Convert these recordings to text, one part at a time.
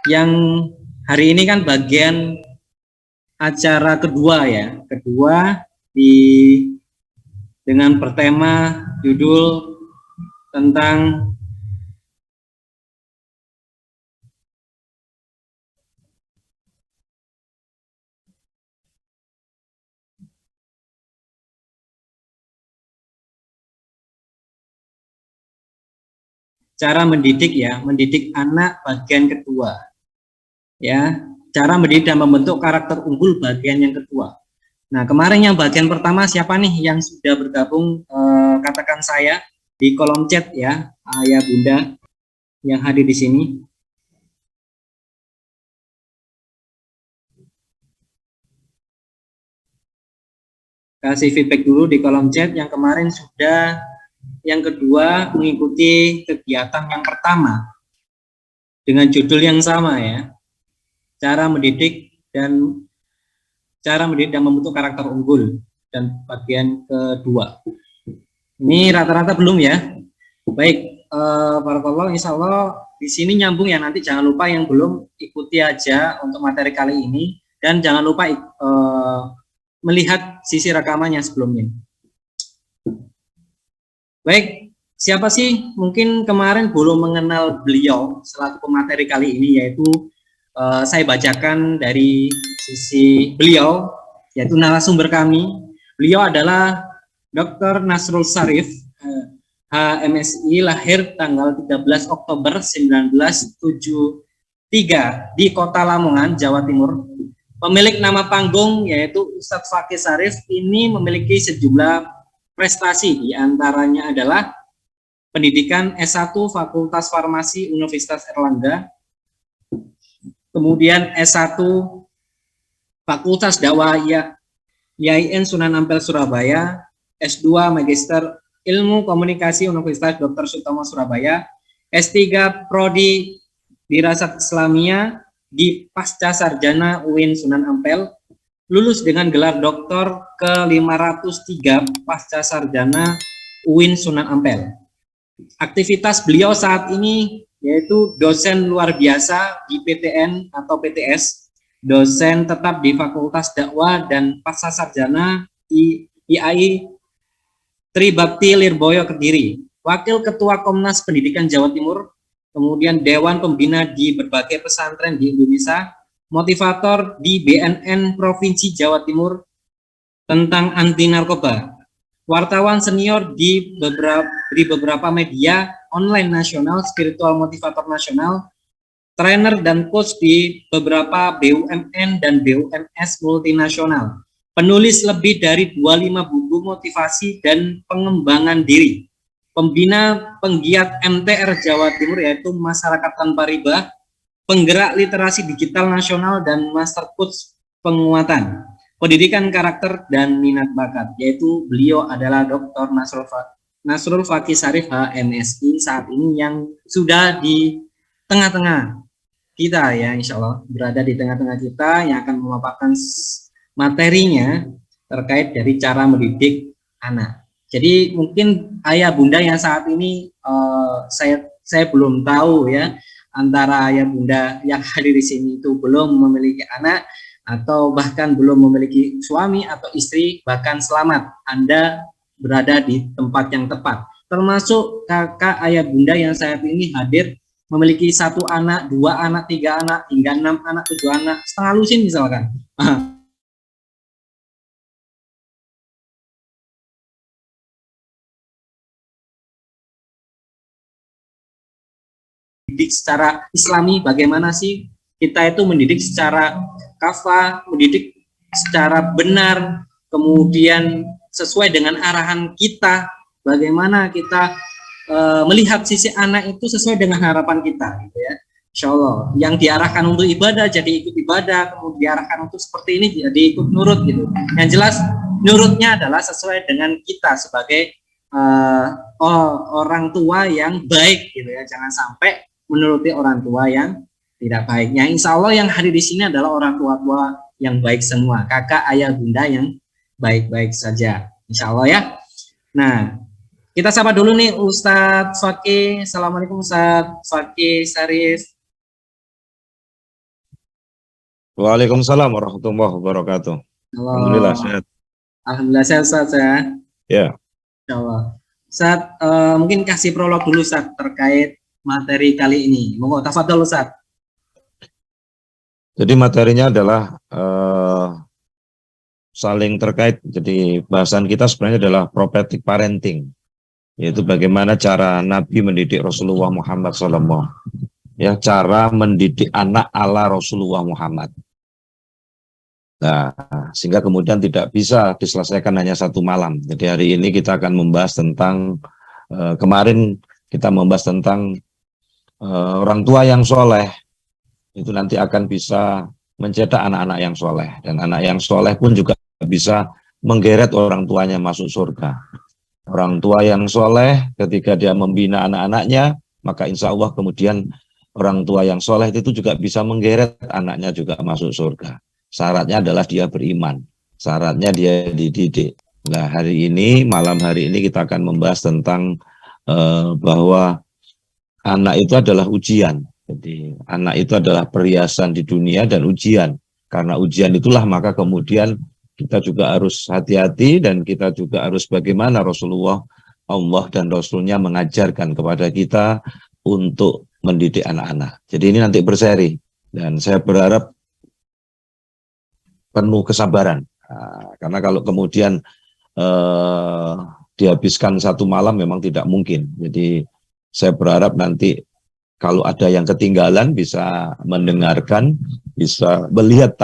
Yang hari ini kan bagian acara kedua ya, dengan bertema judul tentang cara mendidik ya, mendidik anak bagian kedua. Ya, cara mendidik dan membentuk karakter unggul bagian yang kedua. Nah, kemarin yang bagian pertama siapa nih yang sudah bergabung? Katakan saya di kolom chat ya, ayah bunda yang hadir di sini. Kasih feedback dulu di kolom chat yang kemarin sudah, yang kedua mengikuti kegiatan yang pertama dengan judul yang sama ya, cara mendidik dan membentuk karakter unggul dan bagian kedua. Ini rata-rata belum ya. Baik, barakallah, insya Allah di sini nyambung ya. Nanti jangan lupa yang belum ikuti aja untuk materi kali ini, dan jangan lupa melihat sisi rekamannya sebelumnya. Baik, siapa sih mungkin kemarin belum mengenal beliau selaku pemateri kali ini, yaitu saya bacakan dari sisi beliau, yaitu narasumber kami. Beliau adalah Dr. Nasrul Syarif, HMSI, lahir tanggal 13 Oktober 1973 di Kota Lamongan, Jawa Timur. Pemilik nama panggung yaitu Ustadz Fakih Syarif ini memiliki sejumlah prestasi, diantaranya adalah pendidikan S1 Fakultas Farmasi Universitas Erlangga, kemudian S1 Fakultas Dakwah YIN Sunan Ampel Surabaya, S2 Magister Ilmu Komunikasi Universitas Dr. Sutomo Surabaya, S3 Prodi Dirasat Islamiyah di Pasca Sarjana UIN Sunan Ampel, lulus dengan gelar doktor ke-503 Pasca Sarjana UIN Sunan Ampel. Aktivitas beliau saat ini yaitu dosen luar biasa di PTN atau PTS, dosen tetap di Fakultas Dakwah dan Pasca Sarjana IAI Tribakti Lirboyo Kediri, Wakil Ketua Komnas Pendidikan Jawa Timur, kemudian Dewan Pembina di berbagai pesantren di Indonesia, motivator di BNN Provinsi Jawa Timur tentang anti narkoba, wartawan senior di beberapa media online nasional, spiritual motivator nasional, trainer dan coach di beberapa BUMN dan BUMS multinasional, penulis lebih dari 25 buku motivasi dan pengembangan diri, pembina penggiat MTR Jawa Timur yaitu Masyarakat Tanpa Riba, penggerak literasi digital nasional, dan master coach penguatan, pendidikan karakter dan minat bakat, yaitu beliau adalah Dr. Nasrul Fakih Syarif HMSI saat ini yang sudah di tengah-tengah kita ya, insya Allah berada di tengah-tengah kita yang akan memaparkan materinya terkait dari cara mendidik anak. Jadi mungkin ayah bunda yang saat ini saya belum tahu ya, antara ayah bunda yang hadir di sini itu belum memiliki anak atau bahkan belum memiliki suami atau istri, bahkan selamat, Anda berada di tempat yang tepat. Termasuk kakak ayah bunda yang saat ini hadir memiliki 1 anak, 2 anak, 3 anak, hingga 6 anak, 7 anak, setengah lusin misalkan. Mendidik secara Islami, bagaimana sih kita itu mendidik secara kafah, mendidik secara benar, kemudian sesuai dengan arahan kita, bagaimana kita melihat sisi anak itu sesuai dengan harapan kita, gitu ya. Insya Allah. Yang diarahkan untuk ibadah jadi ikut ibadah, kemudian diarahkan untuk seperti ini jadi ikut nurut gitu. Yang jelas nurutnya adalah sesuai dengan kita sebagai orang tua yang baik gitu ya. Jangan sampai menuruti orang tua yang tidak baik. Yang insya Allah yang hadir di sini adalah orang tua-tua yang baik semua, kakak, ayah, bunda yang baik-baik saja. Insya Allah ya. Nah, kita sapa dulu nih Ustadz Fakih. Assalamualaikum Ustadz Fakih Sarif. Waalaikumsalam warahmatullahi wabarakatuh. Halo. Alhamdulillah sehat. Alhamdulillah sehat Ustadz ya. Ya. Insya Allah. Ustadz, mungkin kasih prolog dulu Ustadz terkait materi kali ini. Monggo tafadhol Ustadz. Jadi materinya adalah saling terkait. Jadi bahasan kita sebenarnya adalah prophetic parenting, yaitu bagaimana cara Nabi mendidik Rasulullah Muhammad SAW. Ya, cara mendidik anak ala Rasulullah Muhammad. Nah, sehingga kemudian tidak bisa diselesaikan hanya satu malam. Jadi hari ini kita akan membahas tentang kemarin kita membahas tentang orang tua yang soleh itu nanti akan bisa mencetak anak-anak yang soleh, dan anak yang soleh pun juga bisa menggeret orang tuanya masuk surga. Orang tua yang soleh ketika dia membina anak-anaknya, maka insya Allah kemudian orang tua yang soleh itu juga bisa menggeret anaknya juga masuk surga. Syaratnya adalah dia beriman, syaratnya dia dididik. Nah, hari ini, malam hari ini kita akan membahas tentang bahwa anak itu adalah ujian. Jadi anak itu adalah perhiasan di dunia dan ujian. Karena ujian itulah maka kemudian kita juga harus hati-hati, dan kita juga harus bagaimana Rasulullah, Allah dan Rasulnya mengajarkan kepada kita untuk mendidik anak-anak. Jadi ini nanti berseri, dan saya berharap penuh kesabaran. Nah, karena kalau kemudian dihabiskan satu malam memang tidak mungkin. Jadi saya berharap nanti kalau ada yang ketinggalan bisa mendengarkan, bisa melihat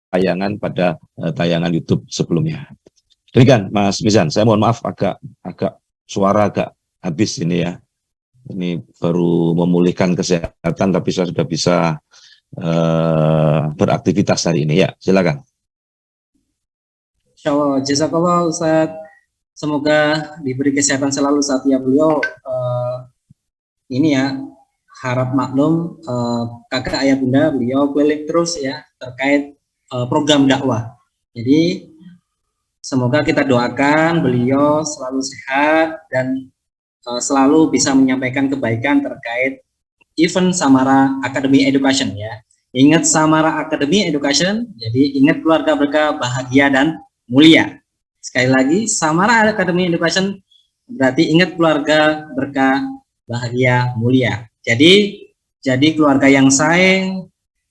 tayangan pada tayangan YouTube sebelumnya. Demikian Mas Mizan, saya mohon maaf agak suara agak habis ini ya. Ini baru memulihkan kesehatan tapi saya sudah bisa beraktivitas hari ini ya. Silakan. Insyaallah, jazakallah Ustadz. Semoga diberi kesehatan selalu saat ya beliau. Ini ya, harap maklum kakak ayah bunda beliau keliling terus ya terkait program dakwah. Jadi semoga kita doakan beliau selalu sehat dan selalu bisa menyampaikan kebaikan terkait event Samara Academy Education ya. Ingat Samara Academy Education, jadi ingat keluarga berkah, bahagia dan mulia. Sekali lagi, Samara Academy Education berarti ingat keluarga berkah, bahagia, mulia. Jadi keluarga yang sayang,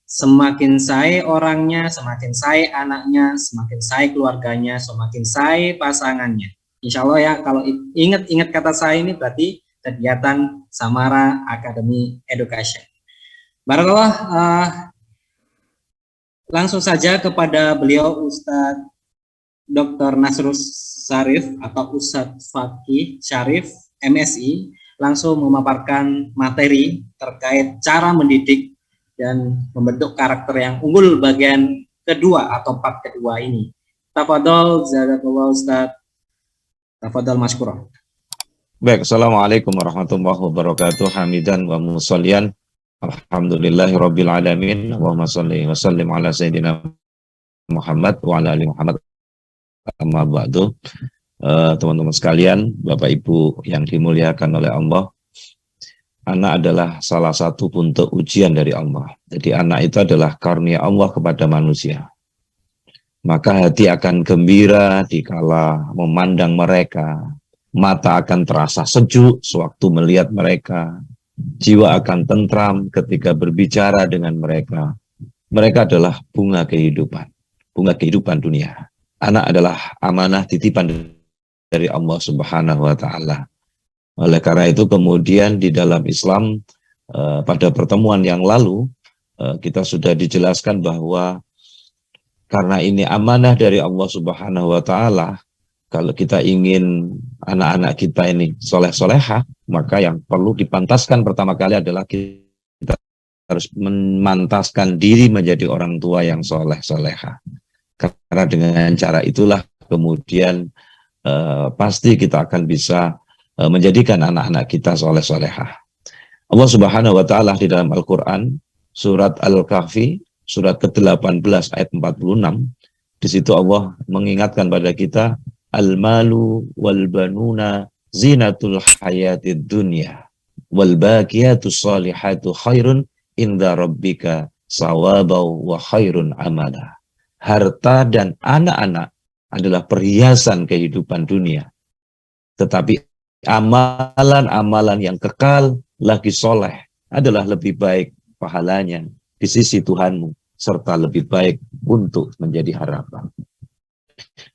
semakin sayang orangnya, semakin sayang anaknya, semakin sayang keluarganya, semakin sayang pasangannya. Insya Allah ya, kalau ingat kata saya ini berarti kegiatan Samara Academy Education. Barakallah, langsung saja kepada beliau Ustadz Dr. Nasrus Sarif atau Ustadz Fakih Syarif MSI, langsung memaparkan materi terkait cara mendidik dan membentuk karakter yang unggul bagian kedua atau part kedua ini. Tafadhol jazakallahu Ustadz. Tafadhol masykurah. Baik, assalamualaikum warahmatullahi wabarakatuh. Hamidan wa musallian alhamdulillahi rabbil alamin. Allahumma salli wa sallim ala sayyidina Muhammad wa ala ali Muhammad. Amma ba'du. Teman-teman sekalian, Bapak Ibu yang dimuliakan oleh Allah, anak adalah salah satu bentuk ujian dari Allah. Jadi anak itu adalah karunia Allah kepada manusia. Maka hati akan gembira dikala memandang mereka, mata akan terasa sejuk sewaktu melihat mereka, jiwa akan tentram ketika berbicara dengan mereka. Mereka adalah bunga kehidupan dunia. Anak adalah amanah titipan dari Allah Subhanahu wa Ta'ala. Oleh karena itu kemudian di dalam Islam pada pertemuan yang lalu kita sudah dijelaskan bahwa karena ini amanah dari Allah Subhanahu wa Ta'ala, kalau kita ingin anak-anak kita ini soleh-solehah, maka yang perlu dipantaskan pertama kali adalah kita harus memantaskan diri menjadi orang tua yang soleh soleha. Karena dengan cara itulah kemudian pasti kita akan bisa menjadikan anak-anak kita soleh soleha. Allah Subhanahu wa taala di dalam Al-Qur'an surat Al-Kahfi surat ke-18 ayat 46, di situ Allah mengingatkan pada kita, al-malu wal banuna zinatul hayatid dunya wal baqiyatus salihatu khairun inda rabbika sawabau wa khairun amala. Harta dan anak-anak adalah perhiasan kehidupan dunia, tetapi amalan-amalan yang kekal lagi soleh adalah lebih baik pahalanya di sisi Tuhanmu, serta lebih baik untuk menjadi harapan.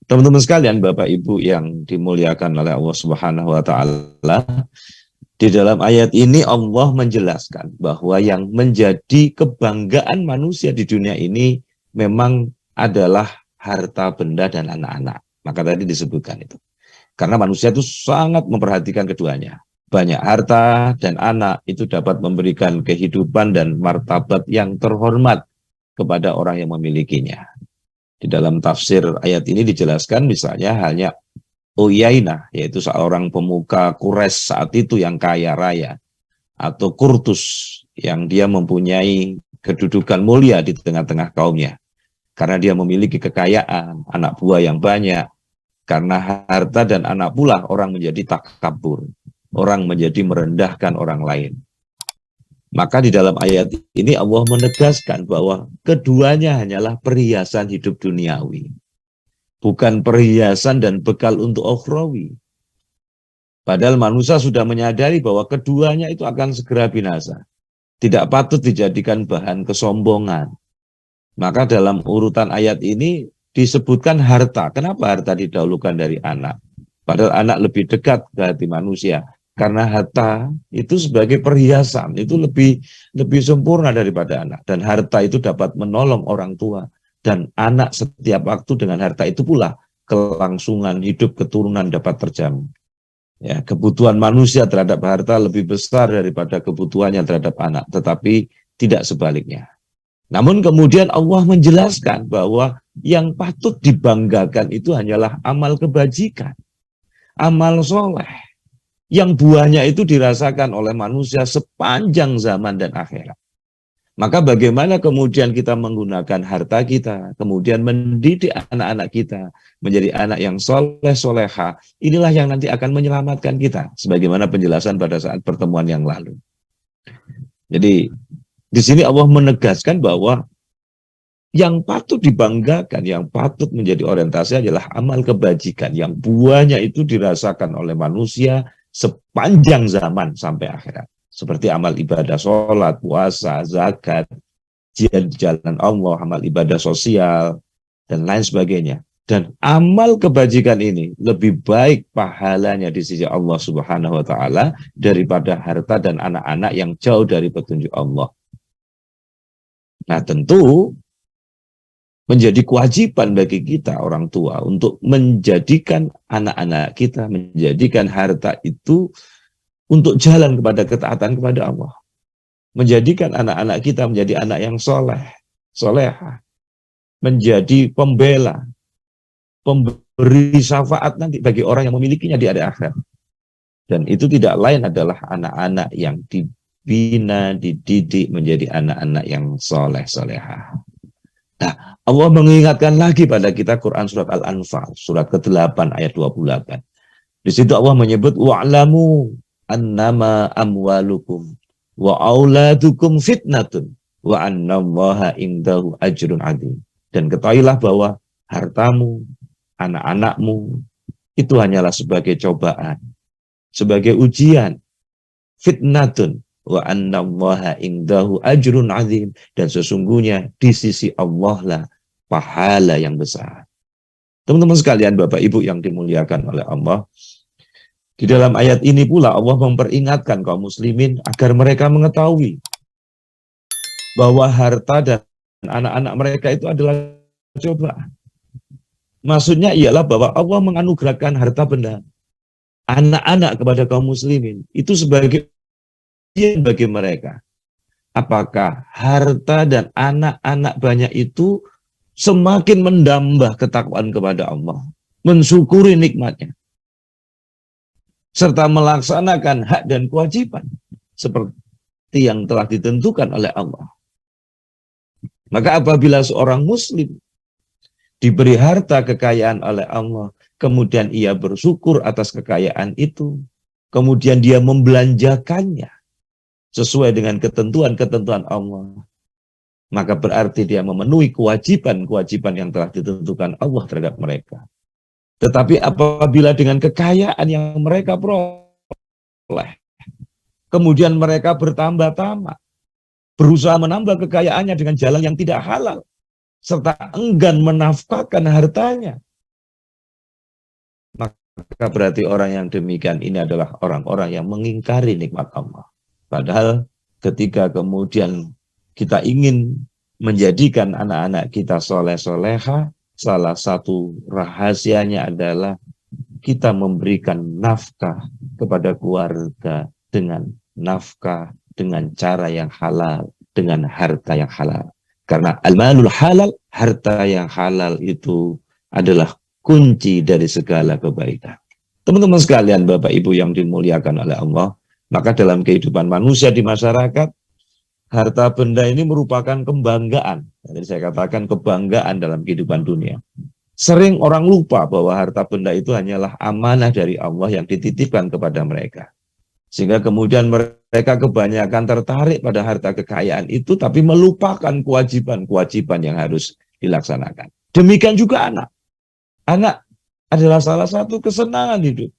Teman-teman sekalian, Bapak Ibu yang dimuliakan oleh Allah Subhanahu wa taala, di dalam ayat ini Allah menjelaskan bahwa yang menjadi kebanggaan manusia di dunia ini memang adalah harta benda dan anak-anak. Maka tadi disebutkan itu. Karena manusia itu sangat memperhatikan keduanya. Banyak harta dan anak itu dapat memberikan kehidupan dan martabat yang terhormat kepada orang yang memilikinya. Di dalam tafsir ayat ini dijelaskan misalnya halnya Uyainah, yaitu seorang pemuka Quraisy saat itu yang kaya raya, atau Kurtus yang dia mempunyai kedudukan mulia di tengah-tengah kaumnya. Karena dia memiliki kekayaan, anak buah yang banyak. Karena harta dan anak pula orang menjadi takabur. Orang menjadi merendahkan orang lain. Maka di dalam ayat ini Allah menegaskan bahwa keduanya hanyalah perhiasan hidup duniawi. Bukan perhiasan dan bekal untuk ukhrawi. Padahal manusia sudah menyadari bahwa keduanya itu akan segera binasa. Tidak patut dijadikan bahan kesombongan. Maka dalam urutan ayat ini disebutkan harta. Kenapa harta didahulukan dari anak? Padahal anak lebih dekat ke hati manusia. Karena harta itu sebagai perhiasan, itu lebih sempurna daripada anak. Dan harta itu dapat menolong orang tua. Dan anak setiap waktu dengan harta itu pula kelangsungan hidup keturunan dapat terjamin. Ya, kebutuhan manusia terhadap harta lebih besar daripada kebutuhannya terhadap anak. Tetapi tidak sebaliknya. Namun kemudian Allah menjelaskan bahwa yang patut dibanggakan itu hanyalah amal kebajikan. Amal soleh. Yang buahnya itu dirasakan oleh manusia sepanjang zaman dan akhirat. Maka bagaimana kemudian kita menggunakan harta kita, kemudian mendidik anak-anak kita menjadi anak yang soleh soleha, inilah yang nanti akan menyelamatkan kita, sebagaimana penjelasan pada saat pertemuan yang lalu. Jadi di sini Allah menegaskan bahwa yang patut dibanggakan, yang patut menjadi orientasi adalah amal kebajikan, yang buahnya itu dirasakan oleh manusia sepanjang zaman sampai akhirat. Seperti amal ibadah sholat, puasa, zakat, jihad di jalan Allah, amal ibadah sosial, dan lain sebagainya. Dan amal kebajikan ini lebih baik pahalanya di sisi Allah Subhanahu wa taala daripada harta dan anak-anak yang jauh dari petunjuk Allah. Nah, tentu menjadi kewajiban bagi kita orang tua untuk menjadikan anak-anak kita, menjadikan harta itu untuk jalan kepada ketaatan kepada Allah. Menjadikan anak-anak kita menjadi anak yang soleh, soleha. Menjadi pembela, pemberi syafaat nanti bagi orang yang memilikinya di hari akhir. Dan itu tidak lain adalah anak-anak yang dibina, dididik menjadi anak-anak yang soleh, soleha. Nah, Allah mengingatkan lagi pada kita Quran surat Al-Anfal, surat ke-8 ayat 28. Di situ Allah menyebut wa'lamu annama amwalukum wa auladukum fitnatun wa annallaha indahu ajrun adzim. Dan ketahuilah bahwa hartamu, anak-anakmu itu hanyalah sebagai cobaan, sebagai ujian, fitnatun wa annallaha indahu ajrun adzim, dan sesungguhnya di sisi Allah lah pahala yang besar. Teman-teman sekalian, Bapak Ibu yang dimuliakan oleh Allah, di dalam ayat ini pula Allah memperingatkan kaum muslimin agar mereka mengetahui bahwa harta dan anak-anak mereka itu adalah cobaan. Maksudnya ialah bahwa Allah menganugerahkan harta benda, anak-anak kepada kaum muslimin itu sebagai bagi mereka apakah harta dan anak-anak banyak itu semakin menambah ketakwaan kepada Allah, mensyukuri nikmatnya, serta melaksanakan hak dan kewajiban seperti yang telah ditentukan oleh Allah. Maka apabila seorang muslim diberi harta kekayaan oleh Allah, kemudian ia bersyukur atas kekayaan itu, kemudian dia membelanjakannya sesuai dengan ketentuan-ketentuan Allah, maka berarti dia memenuhi kewajiban-kewajiban yang telah ditentukan Allah terhadap mereka. Tetapi apabila dengan kekayaan yang mereka peroleh, kemudian mereka bertambah-tambah, berusaha menambah kekayaannya dengan jalan yang tidak halal, serta enggan menafkahkan hartanya, maka berarti orang yang demikian ini adalah orang-orang yang mengingkari nikmat Allah. Padahal ketika kemudian kita ingin menjadikan anak-anak kita soleh-soleha, salah satu rahasianya adalah kita memberikan nafkah kepada keluarga dengan nafkah, dengan cara yang halal, dengan harta yang halal. Karena al-malul halal, harta yang halal itu adalah kunci dari segala kebaikan. Teman-teman sekalian, Bapak Ibu yang dimuliakan oleh Allah, maka dalam kehidupan manusia di masyarakat, harta benda ini merupakan kebanggaan. Jadi saya katakan kebanggaan dalam kehidupan dunia. Sering orang lupa bahwa harta benda itu hanyalah amanah dari Allah yang dititipkan kepada mereka. Sehingga kemudian mereka kebanyakan tertarik pada harta kekayaan itu, tapi melupakan kewajiban-kewajiban yang harus dilaksanakan. Demikian juga anak. Anak adalah salah satu kesenangan hidup.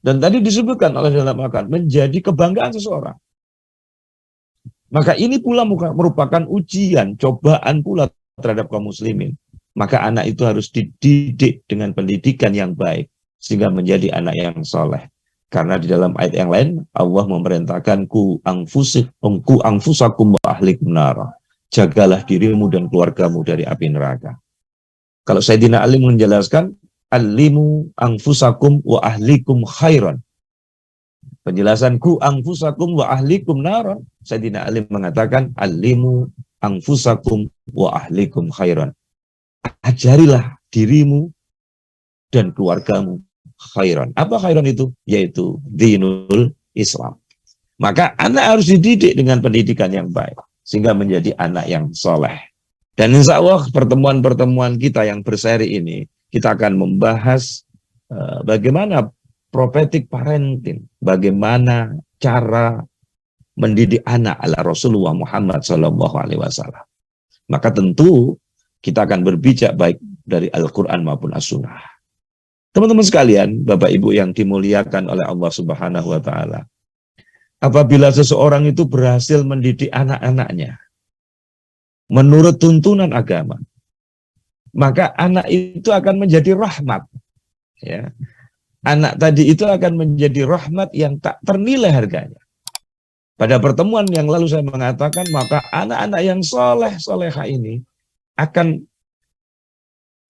Dan tadi disebutkan oleh dalam makan, menjadi kebanggaan seseorang. Maka ini pula merupakan ujian, cobaan pula terhadap kaum muslimin. Maka anak itu harus dididik dengan pendidikan yang baik, sehingga menjadi anak yang soleh. Karena di dalam ayat yang lain, Allah memerintahkan ku anfusakum wa ahlikum nara. Jagalah dirimu dan keluargamu dari api neraka. Kalau Sayyidina Ali menjelaskan, alimu anfusakum wa ahlikum khairan. Penjelasan ku anfusakum wa ahlikum naran. Sayyidina Ali mengatakan, alimu anfusakum wa ahlikum khairan. Ajarilah dirimu dan keluargamu khairan. Apa khairan itu? Yaitu dinul Islam. Maka anak harus dididik dengan pendidikan yang baik, sehingga menjadi anak yang soleh. Dan insya Allah pertemuan-pertemuan kita yang berseri ini, kita akan membahas bagaimana prophetic parenting, bagaimana cara mendidik anak ala Rasulullah Muhammad SAW. Maka tentu kita akan berbijak baik dari Al-Quran maupun As-Sunnah. Teman-teman sekalian, Bapak Ibu yang dimuliakan oleh Allah Subhanahu wa Ta'ala, apabila seseorang itu berhasil mendidik anak-anaknya menurut tuntunan agama, maka anak itu akan menjadi rahmat. Ya. Anak tadi itu akan menjadi rahmat yang tak ternilai harganya. Pada pertemuan yang lalu saya mengatakan, maka anak-anak yang soleh-soleha ini akan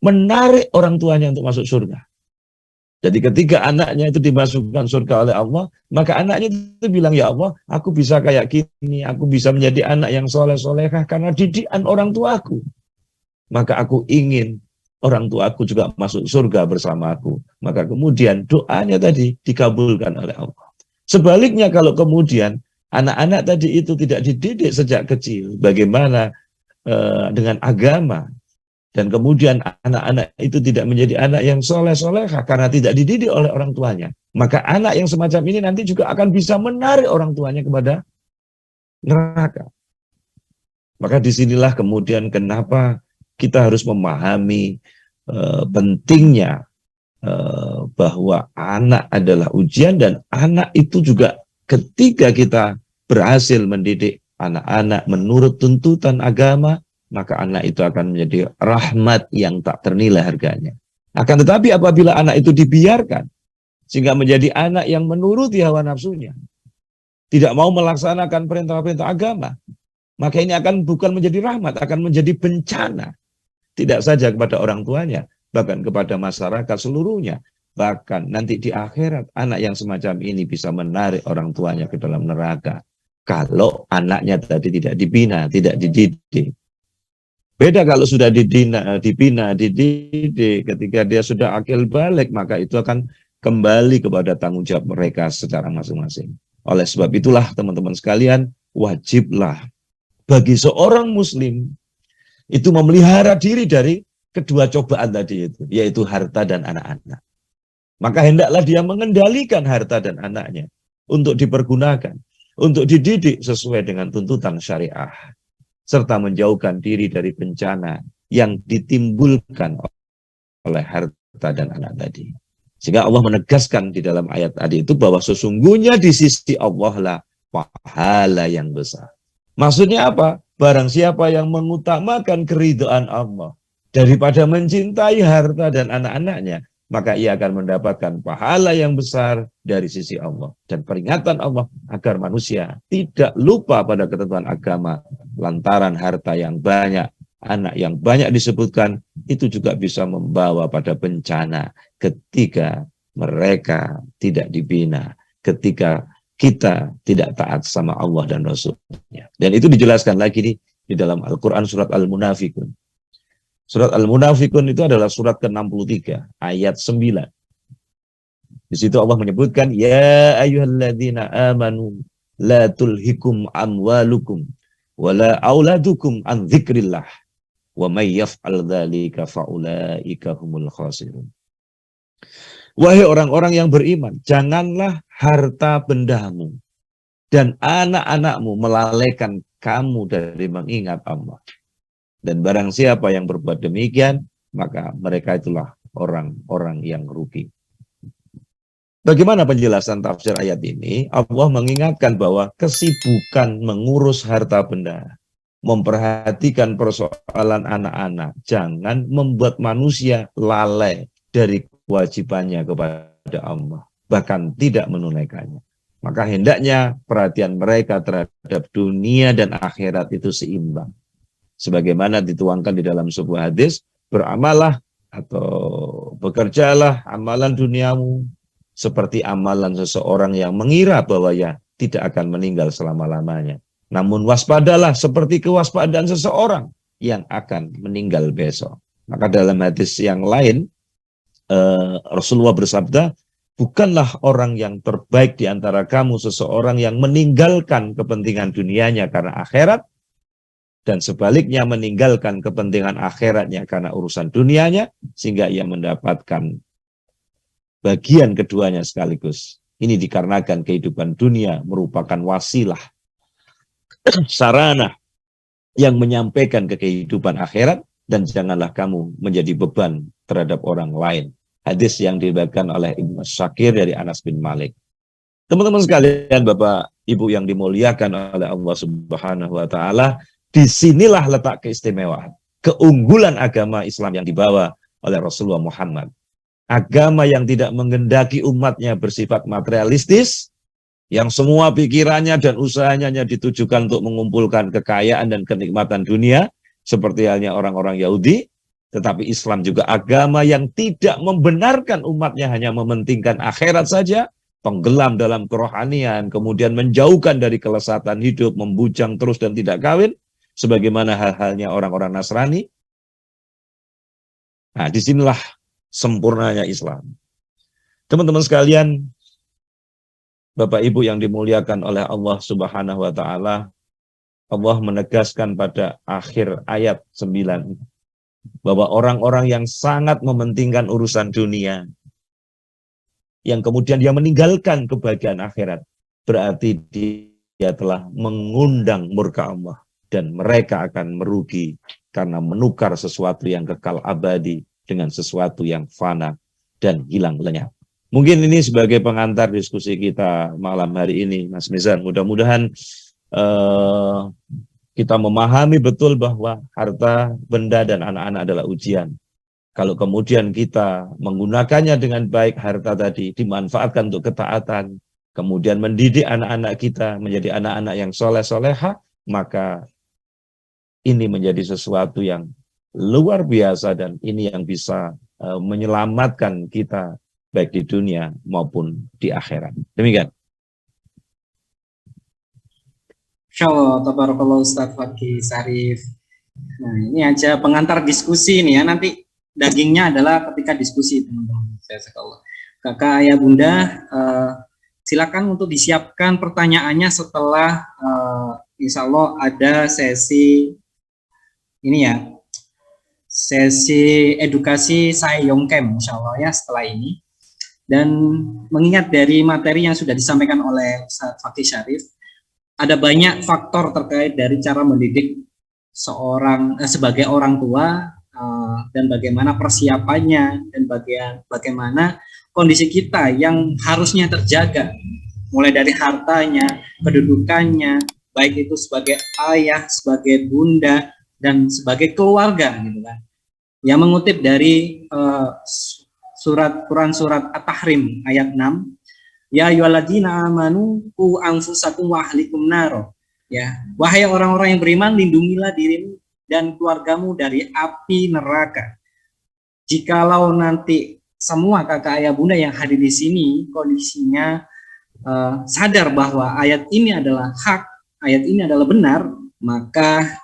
menarik orang tuanya untuk masuk surga. Jadi ketika anaknya itu dimasukkan surga oleh Allah, maka anaknya itu bilang, ya Allah, aku bisa kayak gini, aku bisa menjadi anak yang soleh-solehah karena didikan orang tuaku. Maka aku ingin orang tuaku juga masuk surga bersamaku. Maka kemudian doanya tadi dikabulkan oleh Allah. Sebaliknya kalau kemudian anak-anak tadi itu tidak dididik sejak kecil, bagaimana dengan agama, dan kemudian anak-anak itu tidak menjadi anak yang soleh-solehah karena tidak dididik oleh orang tuanya, maka anak yang semacam ini nanti juga akan bisa menarik orang tuanya kepada neraka. Maka disinilah kemudian kenapa kita harus memahami pentingnya bahwa anak adalah ujian, dan anak itu juga ketika kita berhasil mendidik anak-anak menurut tuntutan agama, maka anak itu akan menjadi rahmat yang tak ternilai harganya. Akan tetapi apabila anak itu dibiarkan, sehingga menjadi anak yang menuruti hawa nafsunya, tidak mau melaksanakan perintah-perintah agama, maka ini akan bukan menjadi rahmat, akan menjadi bencana. Tidak saja kepada orang tuanya, bahkan kepada masyarakat seluruhnya. Bahkan nanti di akhirat, anak yang semacam ini bisa menarik orang tuanya ke dalam neraka. kalau anaknya tadi tidak dibina, tidak dididik. Beda kalau sudah dibina, dididik, ketika dia sudah akil balik, maka itu akan kembali kepada tanggung jawab mereka secara masing-masing. Oleh sebab itulah teman-teman sekalian, wajiblah bagi seorang muslim itu memelihara diri dari kedua cobaan tadi itu, yaitu harta dan anak-anak. Maka hendaklah dia mengendalikan harta dan anaknya untuk dipergunakan, untuk dididik sesuai dengan tuntutan syariah, serta menjauhkan diri dari bencana yang ditimbulkan oleh harta dan anak tadi. Sehingga Allah menegaskan di dalam ayat tadi itu bahwa sesungguhnya di sisi Allah lah pahala yang besar. Maksudnya apa? Barang siapa yang mengutamakan keridhaan Allah daripada mencintai harta dan anak-anaknya, maka ia akan mendapatkan pahala yang besar dari sisi Allah. Dan peringatan Allah agar manusia tidak lupa pada ketentuan agama lantaran harta yang banyak, anak yang banyak disebutkan, itu juga bisa membawa pada bencana ketika mereka tidak dibina, ketika kita tidak taat sama Allah dan Rasul-Nya. Dan itu dijelaskan lagi di dalam Al-Quran surat Al-Munafikun. Surat Al-Munafikun itu adalah surat ke-63, ayat 9. Di situ Allah menyebutkan, Ya ayyuhalladzina amanu, la tulhikum amwalukum, wala auladukum an dzikrillah, wa may yaf'al dzalika faulaika humul khasirun. Wahai orang-orang yang beriman, janganlah harta bendamu dan anak-anakmu melalaikan kamu dari mengingat Allah. Dan barang siapa yang berbuat demikian, maka mereka itulah orang-orang yang rugi. Bagaimana penjelasan tafsir ayat ini? Allah mengingatkan bahwa kesibukan mengurus harta benda, memperhatikan persoalan anak-anak, jangan membuat manusia lalai dari kewajibannya kepada Allah, bahkan tidak menunaikannya. Maka hendaknya perhatian mereka terhadap dunia dan akhirat itu seimbang. Sebagaimana dituangkan di dalam sebuah hadis, beramalah atau bekerjalah amalan duniamu seperti amalan seseorang yang mengira bahwa ya tidak akan meninggal selama-lamanya. Namun waspadalah seperti kewaspadaan seseorang yang akan meninggal besok. Maka dalam hadis yang lain, Rasulullah bersabda, bukanlah orang yang terbaik di antara kamu seseorang yang meninggalkan kepentingan dunianya karena akhirat, dan sebaliknya meninggalkan kepentingan akhiratnya karena urusan dunianya, sehingga ia mendapatkan bagian keduanya sekaligus. Ini dikarenakan kehidupan dunia merupakan wasilah, sarana yang menyampaikan ke kehidupan akhirat, dan janganlah kamu menjadi beban terhadap orang lain. Hadis yang diriwayatkan oleh Ibnu Syakir dari Anas bin Malik. Teman-teman sekalian, Bapak Ibu yang dimuliakan oleh Allah Subhanahu wa taala, disinilah letak keistimewaan, keunggulan agama Islam yang dibawa oleh Rasulullah Muhammad. Agama yang tidak menghendaki umatnya bersifat materialistis, yang semua pikirannya dan usahanya ditujukan untuk mengumpulkan kekayaan dan kenikmatan dunia, seperti halnya orang-orang Yahudi. Tetapi Islam juga agama yang tidak membenarkan umatnya hanya mementingkan akhirat saja, tenggelam dalam kerohanian, kemudian menjauhkan dari kelesatan hidup, membujang terus dan tidak kawin, sebagaimana hal-halnya orang-orang Nasrani. Nah, disinilah sempurnanya Islam. Teman-teman sekalian, Bapak Ibu yang dimuliakan oleh Allah Subhanahu wa taala, Allah menegaskan pada akhir ayat 9 bahwa orang-orang yang sangat mementingkan urusan dunia, yang kemudian dia meninggalkan kebahagiaan akhirat, berarti dia telah mengundang murka Allah, dan mereka akan merugi karena menukar sesuatu yang kekal abadi dengan sesuatu yang fana dan hilang lenyap. Mungkin ini sebagai pengantar diskusi kita malam hari ini, Mas Mizan. Mudah-mudahan kita memahami betul bahwa harta, benda, dan anak-anak adalah ujian. Kalau kemudian kita menggunakannya dengan baik, harta tadi dimanfaatkan untuk ketaatan, kemudian mendidik anak-anak kita menjadi anak-anak yang soleh-soleha, maka ini menjadi sesuatu yang luar biasa, dan ini yang bisa menyelamatkan kita baik di dunia maupun di akhirat. Demikian. Insyaallah, tabarakallah Ustadz Fakih Sarif. Nah, ini aja pengantar diskusi nih ya. Nanti dagingnya adalah ketika diskusi, teman-teman. Saya sekolah. Kakak, ayah, bunda, silakan untuk disiapkan pertanyaannya setelah insya Allah ada sesi ini ya, sesi edukasi saya Yongkem, insya Allah ya setelah ini. Dan mengingat dari materi yang sudah disampaikan oleh Ustadz Fakih Syarif, ada banyak faktor terkait dari cara mendidik seorang sebagai orang tua dan bagaimana persiapannya dan bagaimana kondisi kita yang harusnya terjaga mulai dari hartanya, kedudukannya, baik itu sebagai ayah, sebagai bunda dan sebagai keluarga gitu kan. Yang mengutip dari surat Quran surat At-Tahrim ayat 6, ya ayyuhalladzina amanu qu anfusakum wa ahlikum naro. Ya, wahai orang-orang yang beriman, lindungilah dirimu dan keluargamu dari api neraka. Jikalau nanti semua kakak ayah bunda yang hadir di sini kondisinya sadar bahwa ayat ini adalah hak, ayat ini adalah benar, maka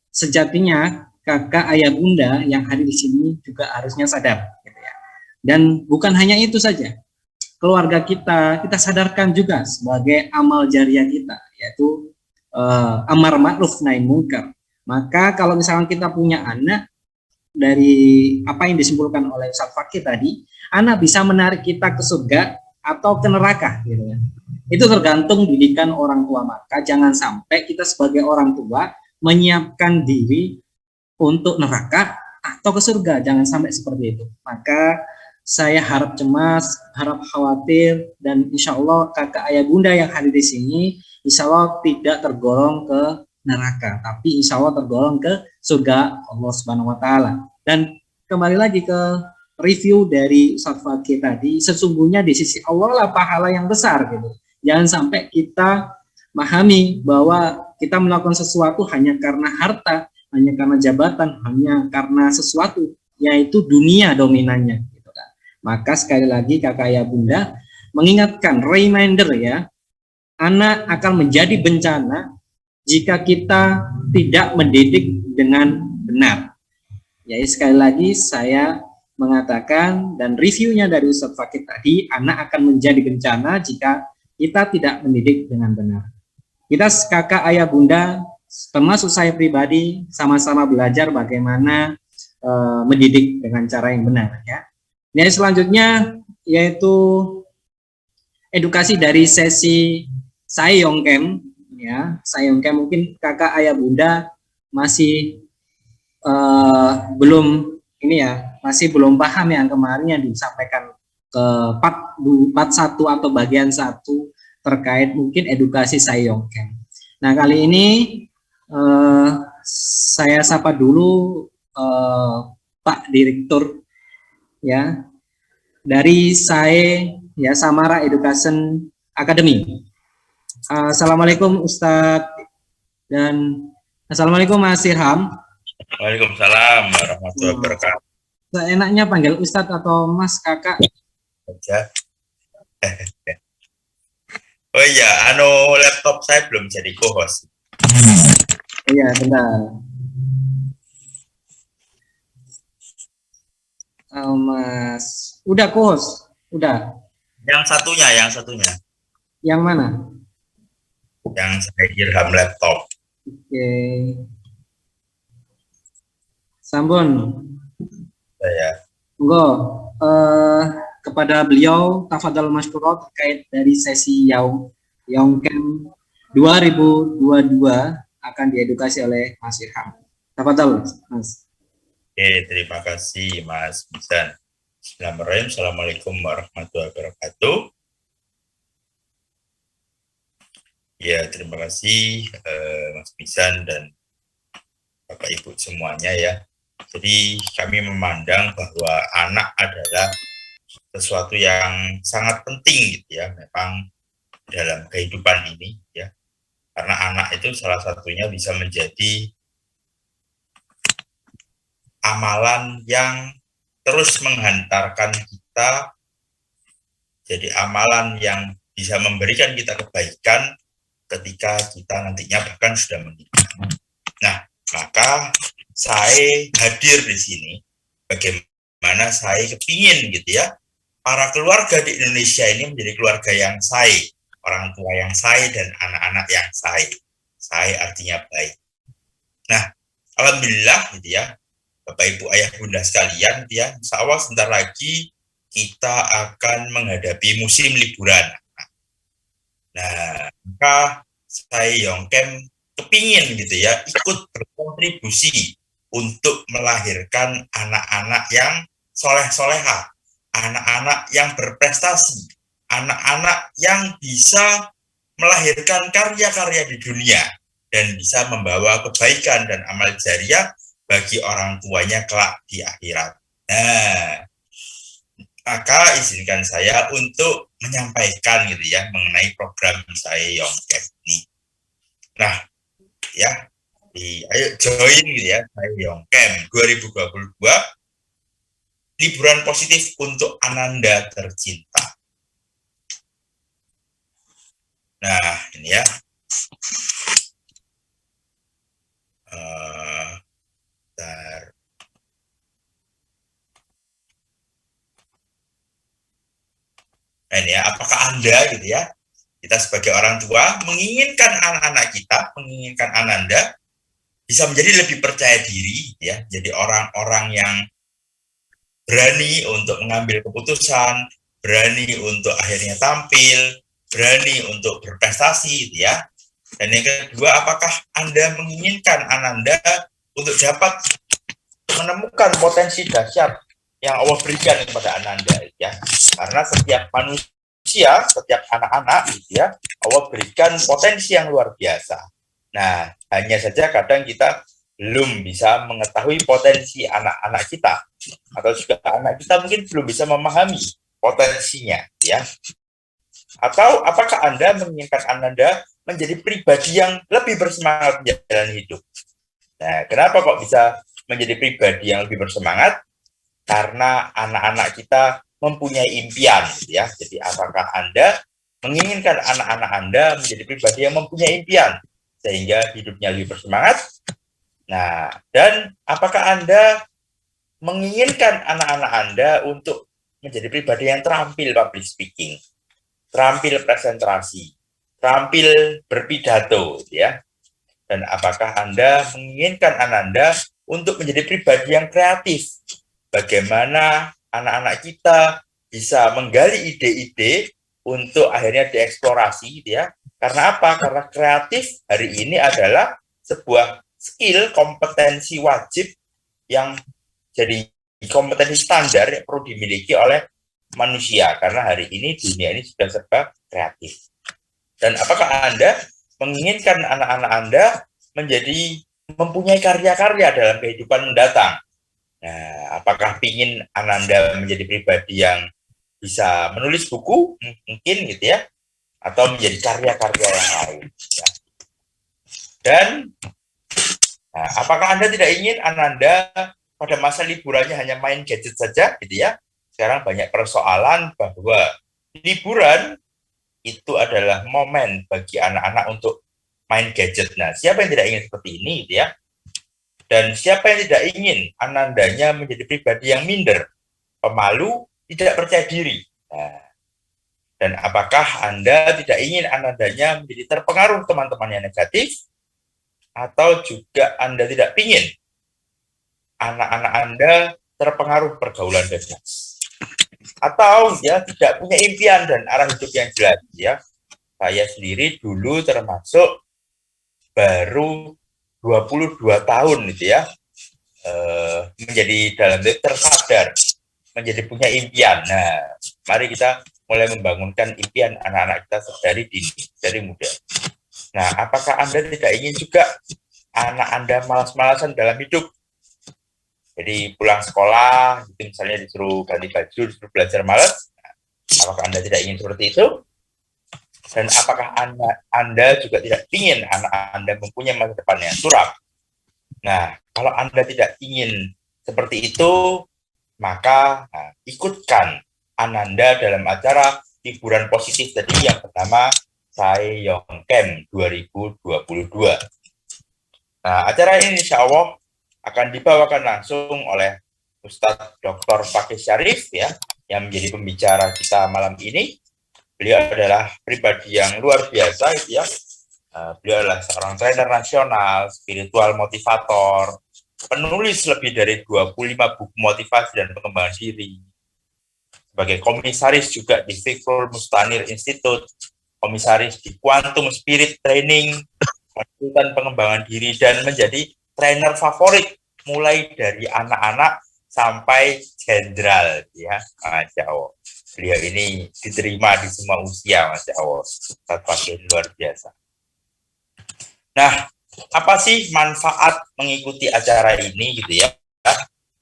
sejatinya kakak ayah bunda yang hadir di sini juga harusnya sadar. Gitu ya. Dan bukan hanya itu saja, keluarga kita sadarkan juga sebagai amal jariah kita, yaitu amar ma'ruf nahi munkar. Maka kalau misalnya kita punya anak, dari apa yang disimpulkan oleh Ustaz Fakih tadi, anak bisa menarik kita ke surga atau ke neraka gitu ya. Itu tergantung didikan orang tua. Maka jangan sampai kita sebagai orang tua menyiapkan diri untuk neraka atau ke surga, jangan sampai seperti itu. Maka saya harap cemas, harap khawatir, dan insya Allah kakak ayah bunda yang hadir di sini, insya Allah tidak tergolong ke neraka, tapi insya Allah tergolong ke surga Allah Subhanahu Wa Taala. Dan kembali lagi ke review dari Ustaz Fakih tadi, sesungguhnya di sisi Allah lah pahala yang besar gitu. Jangan sampai kita memahami bahwa kita melakukan sesuatu hanya karena harta, hanya karena jabatan, hanya karena sesuatu, yaitu dunia dominannya. Maka sekali lagi kakak ayah bunda mengingatkan, reminder ya, anak akan menjadi bencana jika kita tidak mendidik dengan benar. Ya sekali lagi saya mengatakan dan reviewnya dari Ustaz Fakih tadi, anak akan menjadi bencana jika kita tidak mendidik dengan benar. Kita kakak ayah bunda termasuk saya pribadi sama-sama belajar bagaimana mendidik dengan cara yang benar ya. Yang selanjutnya yaitu edukasi dari sesi saya Yongkem ya. Saya Yongkem mungkin kakak ayah bunda masih belum ini ya, masih belum paham yang kemarin yang disampaikan ke part 1 atau bagian 1 terkait mungkin edukasi saya Yongkem. Nah, kali ini saya sapa dulu Pak Direktur ya dari SAE ya, Samara Education Academy. Assalamualaikum Ustadz dan assalamualaikum Mas Irham. Waalaikumsalam warahmatullahi wabarakatuh. Enaknya panggil Ustadz atau Mas kakak? Oh iya, laptop saya belum jadi co-host. Iya, bentar. Mas, udah co-host? Udah. Yang satunya. Yang mana? Yang saya Irham laptop. Oke. Sampun. Saya. Monggo kepada beliau tafadhol masykurah terkait dari sesi Yongkem 2022 akan diedukasi oleh Mas Irham. Tafadhol, Mas. Oke, terima kasih Mas Bisan. Bismillahirrahmanirrahim. Assalamualaikum warahmatullahi wabarakatuh. Ya, terima kasih Mas Bisan dan Bapak Ibu semuanya ya. Jadi kami memandang bahwa anak adalah sesuatu yang sangat penting gitu ya, memang dalam kehidupan ini ya. Karena anak itu salah satunya bisa menjadi amalan yang terus menghantarkan kita, jadi amalan yang bisa memberikan kita kebaikan ketika kita nantinya bahkan sudah menikah. Nah, maka saya hadir di sini bagaimana saya kepingin gitu ya, para keluarga di Indonesia ini menjadi keluarga yang saya, orang tua yang saya dan anak-anak yang saya. Saya artinya baik. Nah, alhamdulillah gitu ya, Bapak Ibu Ayah Bunda sekalian gitu ya, insya Allah sebentar lagi kita akan menghadapi musim liburan. Nah, maka saya Yongkem kepingin gitu ya, ikut berkontribusi untuk melahirkan anak-anak yang soleh-soleha, anak-anak yang berprestasi, anak-anak yang bisa melahirkan karya-karya di dunia dan bisa membawa kebaikan dan amal jariah bagi orang tuanya kelak di akhirat. Nah, maka izinkan saya untuk menyampaikan gitu ya mengenai program saya Yongkem ini. Nah, ya, ayo join gitu ya, saya Yongkem 2022 liburan positif untuk Ananda tercinta. Nah, ini ya. Nah, ini ya, apakah Anda gitu ya, kita sebagai orang tua menginginkan anak-anak kita, menginginkan Ananda bisa menjadi lebih percaya diri ya, jadi orang-orang yang berani untuk mengambil keputusan, berani untuk akhirnya tampil, berani untuk berprestasi gitu ya. Dan yang kedua, apakah Anda menginginkan Ananda untuk dapat menemukan potensi dahsyat yang Allah berikan kepada Ananda ya. Karena setiap manusia, setiap anak-anak gitu ya, Allah berikan potensi yang luar biasa. Nah, hanya saja kadang kita belum bisa mengetahui potensi anak-anak kita, atau juga anak kita mungkin belum bisa memahami potensinya ya. Atau apakah Anda menginginkan Ananda menjadi pribadi yang lebih bersemangat menjalani hidup? Nah, kenapa kok bisa menjadi pribadi yang lebih bersemangat? Karena anak-anak kita mempunyai impian ya. Jadi apakah Anda menginginkan anak-anak Anda menjadi pribadi yang mempunyai impian sehingga hidupnya lebih bersemangat? Nah, dan apakah Anda menginginkan anak-anak Anda untuk menjadi pribadi yang terampil public speaking, terampil presentasi, terampil berpidato ya? Dan apakah Anda menginginkan Ananda untuk menjadi pribadi yang kreatif? Bagaimana anak-anak kita bisa menggali ide-ide untuk akhirnya dieksplorasi ya? Karena apa? Karena kreatif hari ini adalah sebuah skill, kompetensi wajib yang jadi kompetensi standar yang perlu dimiliki oleh manusia. Karena hari ini dunia ini sudah serba kreatif. Dan apakah Anda menginginkan anak-anak Anda menjadi mempunyai karya-karya dalam kehidupan mendatang? Nah, apakah ingin Ananda menjadi pribadi yang bisa menulis buku mungkin gitu ya, atau menjadi karya-karya yang lain ya. Dan nah, apakah Anda tidak ingin Ananda pada masa liburannya hanya main gadget saja gitu ya? Sekarang banyak persoalan bahwa liburan itu adalah momen bagi anak-anak untuk main gadget. Nah, siapa yang tidak ingin seperti ini gitu ya? Dan siapa yang tidak ingin Anandanya menjadi pribadi yang minder, pemalu, tidak percaya diri? Nah, dan apakah Anda tidak ingin Anandanya menjadi terpengaruh teman-teman yang negatif? Atau juga Anda tidak ingin anak-anak Anda terpengaruh pergaulan bebas? Atau ya tidak punya impian dan arah hidup yang jelas ya. Saya sendiri dulu termasuk baru 22 tahun gitu ya, menjadi dalam tersadar, menjadi punya impian. Nah, mari kita mulai membangunkan impian anak-anak kita dari dini, dari muda. Nah, apakah Anda tidak ingin juga anak Anda malas-malasan dalam hidup? Jadi pulang sekolah, gitu misalnya disuruh ganti baju, disuruh belajar malas. Apakah Anda tidak ingin seperti itu? Dan apakah Anda juga tidak ingin anak Anda mempunyai masa depan yang suram? Nah, kalau Anda tidak ingin seperti itu, maka ikutkan Ananda dalam acara hiburan positif tadi. Yang pertama, Saeyongcamp 2022. Nah, acara ini insya Allah akan dibawakan langsung oleh Ustadz Dr. Fakih Syarif ya, yang menjadi pembicara kita malam ini. Beliau adalah pribadi yang luar biasa gitu ya. Beliau adalah seorang trainer nasional, spiritual motivator, penulis lebih dari 25 buku motivasi dan pengembangan diri. Sebagai komisaris juga di Fikrul Mustanir Institute, komisaris di Quantum Spirit Training, konsultan pengembangan diri, dan menjadi trainer favorit mulai dari anak-anak sampai jenderal ya, Masya Allah. Beliau ini diterima di semua usia, Masya Allah. Ustadz Fakih luar biasa. Nah, apa sih manfaat mengikuti acara ini gitu ya?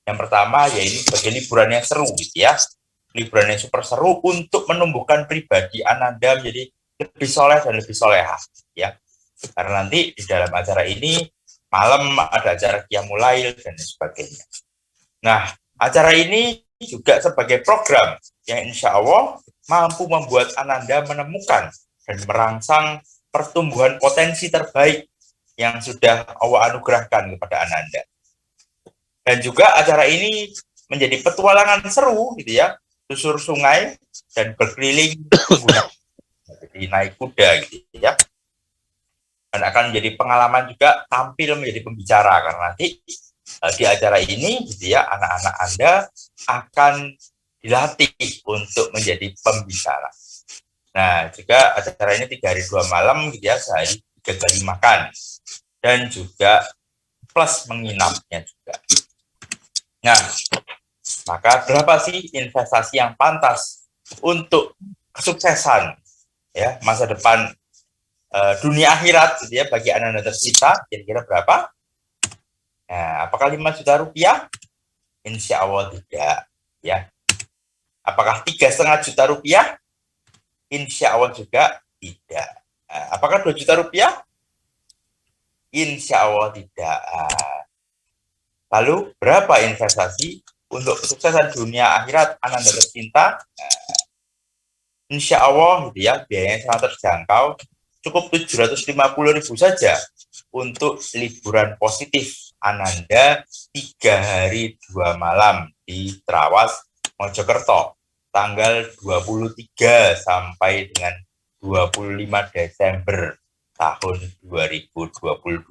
Yang pertama ya ini sebagai liburan yang seru gitu ya. Liburan yang super seru untuk menumbuhkan pribadi Ananda menjadi lebih soleh dan lebih solehah ya. Karena nanti di dalam acara ini malam ada acara Qiyamul Lail dan sebagainya. Nah, acara ini juga sebagai program yang insya Allah mampu membuat Ananda menemukan dan merangsang pertumbuhan potensi terbaik yang sudah Allah anugerahkan kepada Ananda. Dan juga acara ini menjadi petualangan seru gitu ya, susur sungai dan berkeliling menggunakan naik kuda gitu ya. Dan akan menjadi pengalaman juga tampil menjadi pembicara, karena nanti di acara ini gitu ya, anak-anak Anda akan dilatih untuk menjadi pembicara. Nah, juga acara ini 3 hari 2 malam gitu ya, sehari 3 kali makan dan juga plus menginapnya juga. Nah, maka berapa sih investasi yang pantas untuk kesuksesan ya masa depan dunia akhirat gitu ya bagi anak-anak tercinta, kira-kira berapa? Nah, apakah 5 juta rupiah? Insya Allah tidak ya. Apakah 3,5 juta rupiah? Insya Allah juga tidak. Apakah 2 juta rupiah? Insya Allah tidak. Lalu berapa investasi untuk kesuksesan dunia akhirat Ananda tercinta? Insya Allah gitu ya, biayanya sangat terjangkau, cukup 750.000 saja untuk liburan positif Ananda 3 hari 2 malam di Trawas, Mojokerto, tanggal 23 sampai dengan 25 Desember tahun 2022.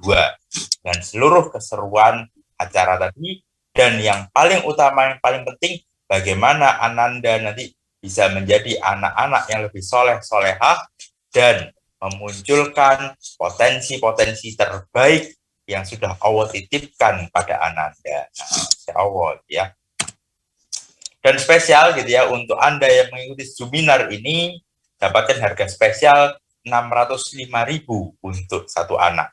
Dengan seluruh keseruan acara tadi, dan yang paling utama, yang paling penting, bagaimana Ananda nanti bisa menjadi anak-anak yang lebih soleh-solehah dan memunculkan potensi-potensi terbaik yang sudah Allah titipkan pada Ananda. Insya Allah ya. Dan spesial gitu ya, untuk Anda yang mengikuti seminar ini, dapatkan harga spesial 605.000 untuk 1 anak.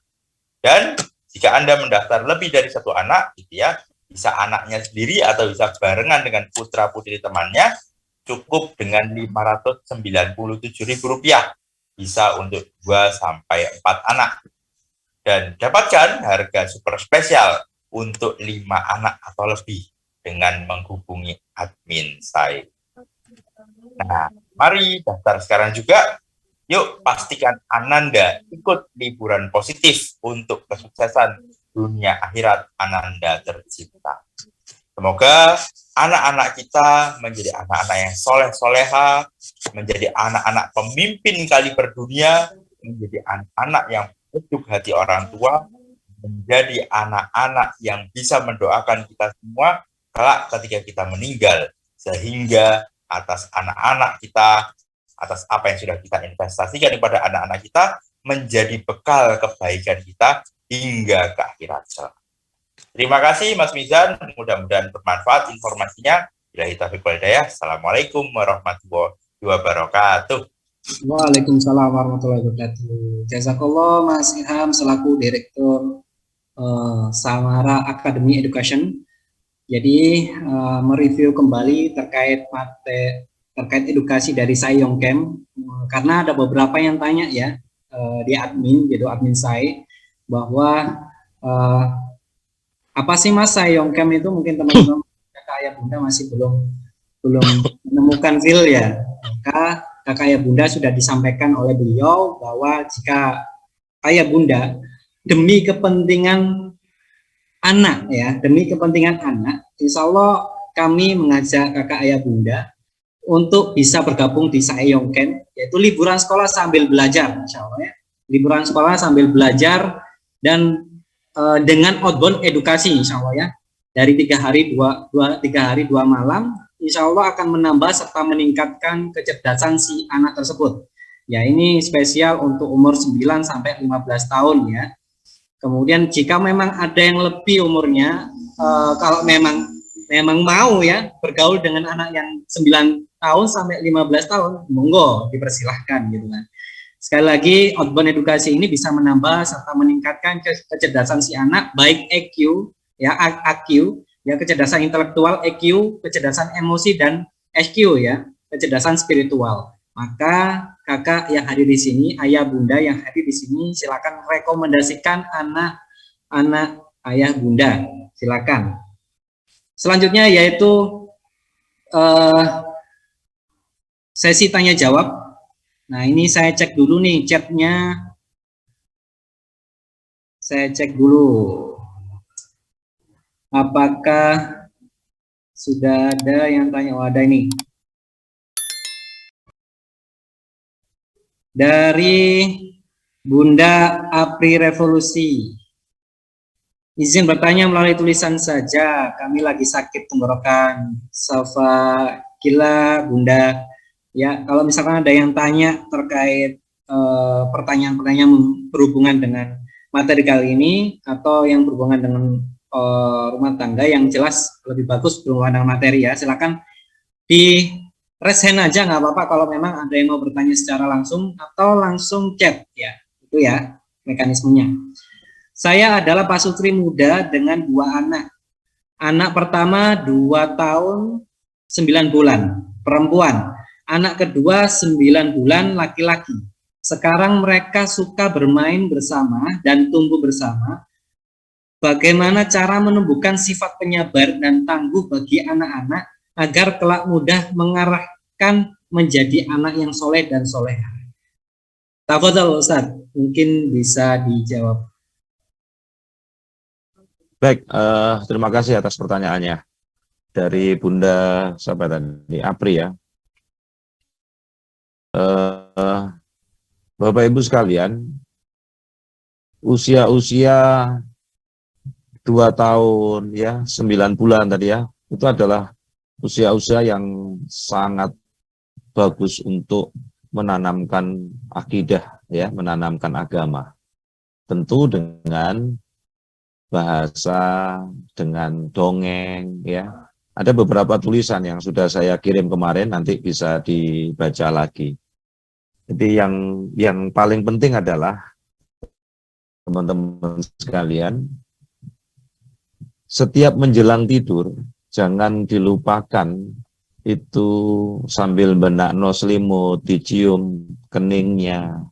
Dan jika Anda mendaftar lebih dari 1 anak gitu ya, bisa anaknya sendiri atau bisa barengan dengan putra-putri temannya, cukup dengan Rp597.000. Bisa untuk 2 sampai 4 anak. Dan dapatkan harga super spesial untuk 5 anak atau lebih dengan menghubungi admin saya. Nah, mari daftar sekarang juga. Yuk pastikan Ananda ikut liburan positif untuk kesuksesan dunia akhirat Ananda tercinta. Semoga anak-anak kita menjadi anak-anak yang soleh-soleha, menjadi anak-anak pemimpin kaliber dunia, menjadi anak-anak yang penuh hati orang tua, menjadi anak-anak yang bisa mendoakan kita semua kelak ketika kita meninggal, sehingga atas anak-anak kita, atas apa yang sudah kita investasikan kepada anak-anak kita, menjadi bekal kebaikan kita hingga ke akhirat. Terima kasih Mas Mizan, mudah-mudahan bermanfaat informasinya. Billahi taufiq wal hidayah. Assalamualaikum warahmatullahi wabarakatuh. Waalaikumsalam warahmatullahi wabarakatuh. Jazakallah Mas Ilham selaku Direktur Samara Academy Education. Jadi mereview kembali terkait edukasi dari Saeyongcamp, karena ada beberapa yang tanya ya di admin, gitu admin saya, bahwa apa sih Mas Saeyongcamp itu, mungkin teman-teman kakak ayah bunda masih belum menemukan feel ya. Maka kakak ayah bunda sudah disampaikan oleh beliau bahwa jika ayah bunda demi kepentingan anak ya, demi kepentingan anak, insya Allah kami mengajak kakak ayah bunda untuk bisa bergabung di Saeyong Camp, yaitu liburan sekolah sambil belajar, insya Allah ya. Liburan sekolah sambil belajar dan dengan outbound edukasi, insya Allah ya. Dari 3 hari 2 malam, insya Allah akan menambah serta meningkatkan kecerdasan si anak tersebut. Ya, ini spesial untuk umur 9 sampai 15 tahun ya. Kemudian jika memang ada yang lebih umurnya, kalau memang mau ya bergaul dengan anak yang 9 tahun sampai 15 tahun, monggo dipersilahkan gitu kan. Sekali lagi, outbound edukasi ini bisa menambah serta meningkatkan kecerdasan si anak, baik EQ ya, AQ ya, kecerdasan intelektual, EQ, kecerdasan emosi, dan SQ ya, kecerdasan spiritual. Maka kakak yang hadir di sini, ayah bunda yang hadir di sini, silakan rekomendasikan anak ayah bunda, silakan. Selanjutnya yaitu sesi tanya jawab. Nah, ini saya cek dulu nih chatnya, saya cek dulu apakah sudah ada yang tanya. Oh, ada ini dari Bunda Apri Revolusi. Izin bertanya melalui tulisan saja, kami lagi sakit tenggorokan. Safa gila Bunda. Ya, kalau misalkan ada yang tanya terkait pertanyaan-pertanyaan berhubungan dengan materi kali ini atau yang berhubungan dengan rumah tangga, yang jelas lebih bagus berhubungan dengan materi ya, silakan di raise hand aja, nggak apa-apa kalau memang ada yang mau bertanya secara langsung atau langsung chat ya, itu ya mekanismenya. Saya adalah pasutri muda dengan 2 anak. Anak pertama 2 tahun 9 bulan perempuan, anak kedua 9 bulan laki-laki. Sekarang mereka suka bermain bersama dan tumbuh bersama. Bagaimana cara menumbuhkan sifat penyabar dan tangguh bagi anak-anak agar kelak mudah mengarahkan menjadi anak yang soleh dan soleha? Tafadhol Ustaz, mungkin bisa dijawab. Baik, terima kasih atas pertanyaannya. Dari Bunda siapa tadi? Apri ya. Bapak Ibu sekalian, usia 2 tahun ya, 9 bulan tadi ya, itu adalah usia-usia yang sangat bagus untuk menanamkan akidah ya, menanamkan agama. Tentu dengan bahasa, dengan dongeng ya. Ada beberapa tulisan yang sudah saya kirim kemarin, nanti bisa dibaca lagi. Jadi yang paling penting adalah teman-teman sekalian, setiap menjelang tidur jangan dilupakan itu sambil benakno selimut, dicium keningnya,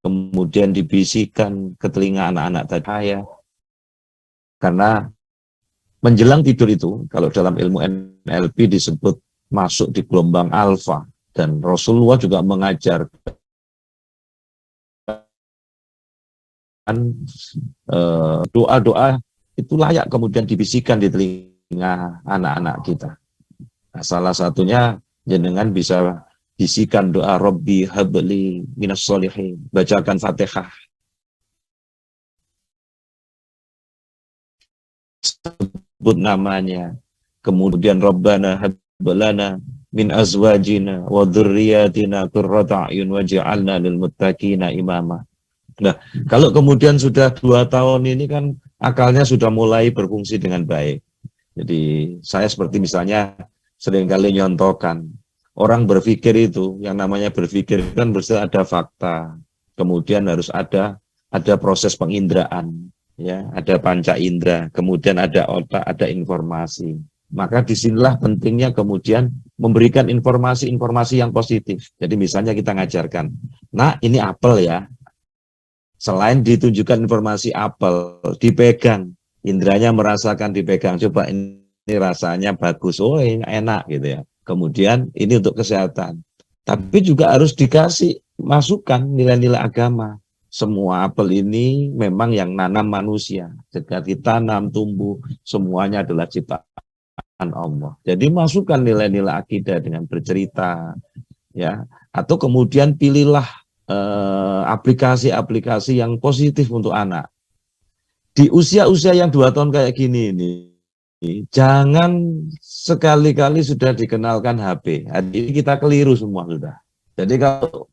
kemudian dibisikkan ke telinga anak-anak tadi ya. Karena menjelang tidur itu, kalau dalam ilmu NLP disebut masuk di gelombang alfa, dan Rasulullah juga mengajarkan doa-doa itu layak kemudian dibisikkan di telinga anak-anak kita. Nah, salah satunya jenengan bisa bisikan doa Rabbi habli minas sholihin, bacakan Fatihah, sebut namanya, kemudian Rabbana hablana min azwajina wa dzurriyyatina qurrata a'yun waj'alna lil muttaqina imama. Nah, kalau kemudian sudah 2 tahun ini kan akalnya sudah mulai berfungsi dengan baik. Jadi saya seperti misalnya seringkali nyontohkan, orang berpikir itu, yang namanya berpikir kan harus ada fakta, kemudian harus ada proses penginderaan, ya, ada panca indera, kemudian ada otak, ada informasi. Maka disinilah pentingnya kemudian memberikan informasi-informasi yang positif. Jadi misalnya kita ngajarkan, nah ini apel ya, selain ditunjukkan informasi apel, dipegang, inderanya merasakan dipegang, coba ini rasanya bagus, oh ini enak gitu ya. Kemudian ini untuk kesehatan. Tapi juga harus dikasih masukan nilai-nilai agama. Semua apel ini memang yang nanam manusia. Jika ditanam, tumbuh, semuanya adalah ciptaan Allah. Jadi masukkan nilai-nilai akidah dengan bercerita, ya. Atau kemudian pilihlah aplikasi-aplikasi yang positif untuk anak. Di usia-usia yang 2 tahun kayak gini ini, jangan sekali-kali sudah dikenalkan HP. Hari ini kita keliru semua sudah. Jadi kalau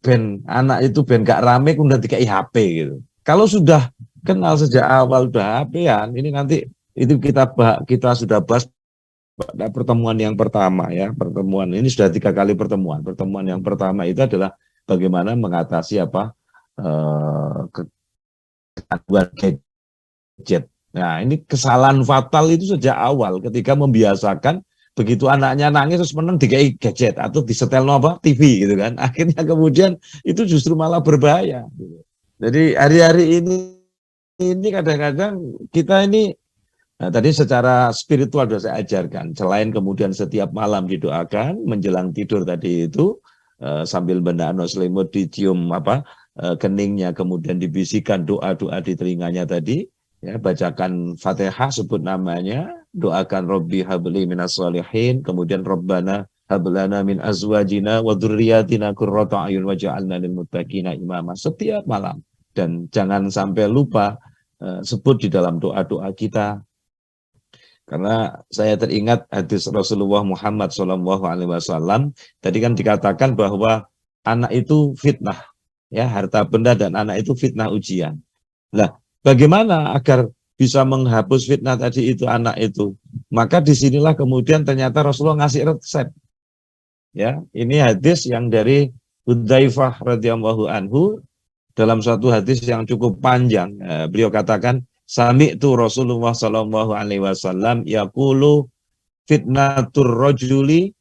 anak itu gak rame kemudian dikai HP gitu. Kalau sudah kenal sejak awal udah HP-an, ini nanti itu kita sudah bahas pada pertemuan yang pertama ya. Pertemuan ini sudah 3 kali pertemuan. Pertemuan yang pertama itu adalah bagaimana mengatasi gangguan gadget. Nah, ini kesalahan fatal itu sejak awal ketika membiasakan begitu anaknya nangis terus menang dikai gadget atau disetel TV gitu kan. Akhirnya kemudian itu justru malah berbahaya. Gitu. Jadi hari-hari ini kadang-kadang kita ini tadi secara spiritual sudah saya ajarkan. Selain kemudian setiap malam didoakan menjelang tidur tadi itu sambil bendano selimut dicium keningnya, kemudian dibisikkan doa-doa di telinganya tadi. Ya, bacakan Fatihah, sebut namanya, doakan Rabbi habli minas sholihin, kemudian Rabbana hablana min azwajina wa dzurriyyatina qurrata a'yun waj'alna lil muttaqina imama setiap malam. Dan jangan sampai lupa sebut di dalam doa-doa kita. Karena saya teringat hadis Rasulullah Muhammad SAW, tadi kan dikatakan bahwa anak itu fitnah, ya, harta benda dan anak itu fitnah ujian. Nah, bagaimana agar bisa menghapus fitnah tadi itu anak itu? Maka disinilah kemudian ternyata Rasulullah ngasih resep. Ya, ini hadis yang dari Hudzaifah radhiyallahu anhu dalam suatu hadis yang cukup panjang. Beliau katakan, sami'tu Rasulullah sallallahu alaihi wasallam yaqulu fitnatur rajuli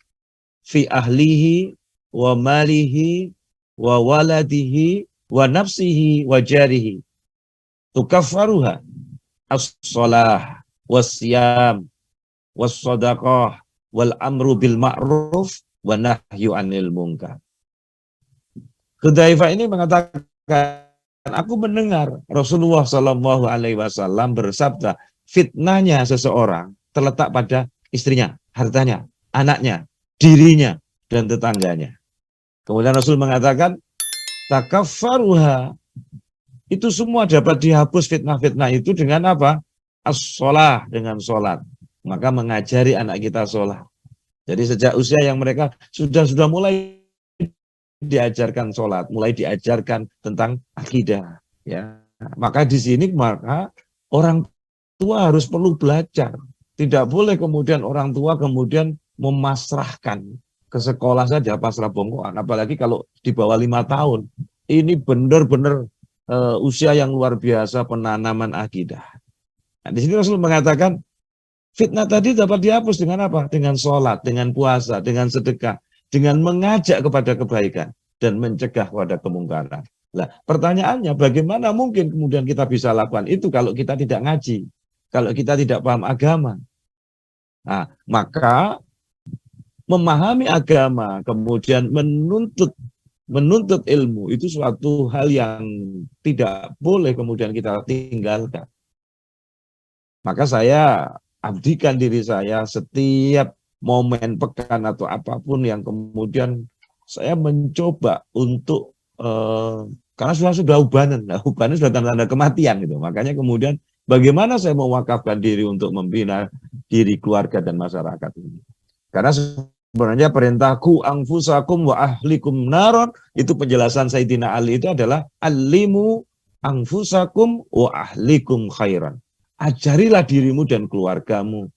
fi ahlihi wa malihi wa waladihi wa nafsihi wa jarihi tukaffaruha as-shalah was-siyam was-sadaqah wal amru bil ma'ruf wa nahyu 'anil munkar. Hudzaifah ini mengatakan, aku mendengar Rasulullah Shallallahu Alaihi Wasallam bersabda, fitnahnya seseorang terletak pada istrinya, hartanya, anaknya, dirinya, dan tetangganya. Kemudian Rasul mengatakan, takaffaruha, itu semua dapat dihapus fitnah-fitnah itu dengan apa? As-sholah, dengan sholat. Maka mengajari anak kita sholat. Jadi sejak usia yang mereka sudah mulai diajarkan sholat, mulai diajarkan tentang akidah, ya. Maka di sini orang tua harus perlu belajar. Tidak boleh kemudian orang tua kemudian memasrahkan ke sekolah saja pasrah bongkoan, apalagi kalau di bawah 5 tahun. Ini benar-benar usia yang luar biasa penanaman akidah. Nah, di sini Rasul mengatakan fitnah tadi dapat dihapus dengan apa? Dengan sholat, dengan puasa, dengan sedekah, dengan mengajak kepada kebaikan dan mencegah pada kemungkaran. Nah, pertanyaannya bagaimana mungkin kemudian kita bisa lakukan itu kalau kita tidak ngaji, kalau kita tidak paham agama. Nah, maka memahami agama, kemudian menuntut ilmu itu suatu hal yang tidak boleh kemudian kita tinggalkan. Maka saya abdikan diri saya setiap momen pekan atau apapun yang kemudian saya mencoba untuk karena sudah ubanan, ubanan sudah tanda-tanda kematian gitu. Makanya kemudian bagaimana saya mewakafkan diri untuk membina diri keluarga dan masyarakat ini. Karena sebenarnya perintahku anfusakum wa ahlikum naron, itu penjelasan Sayyidina Ali itu adalah alimu anfusakum wa ahlikum khairan. Ajarilah dirimu dan keluargamu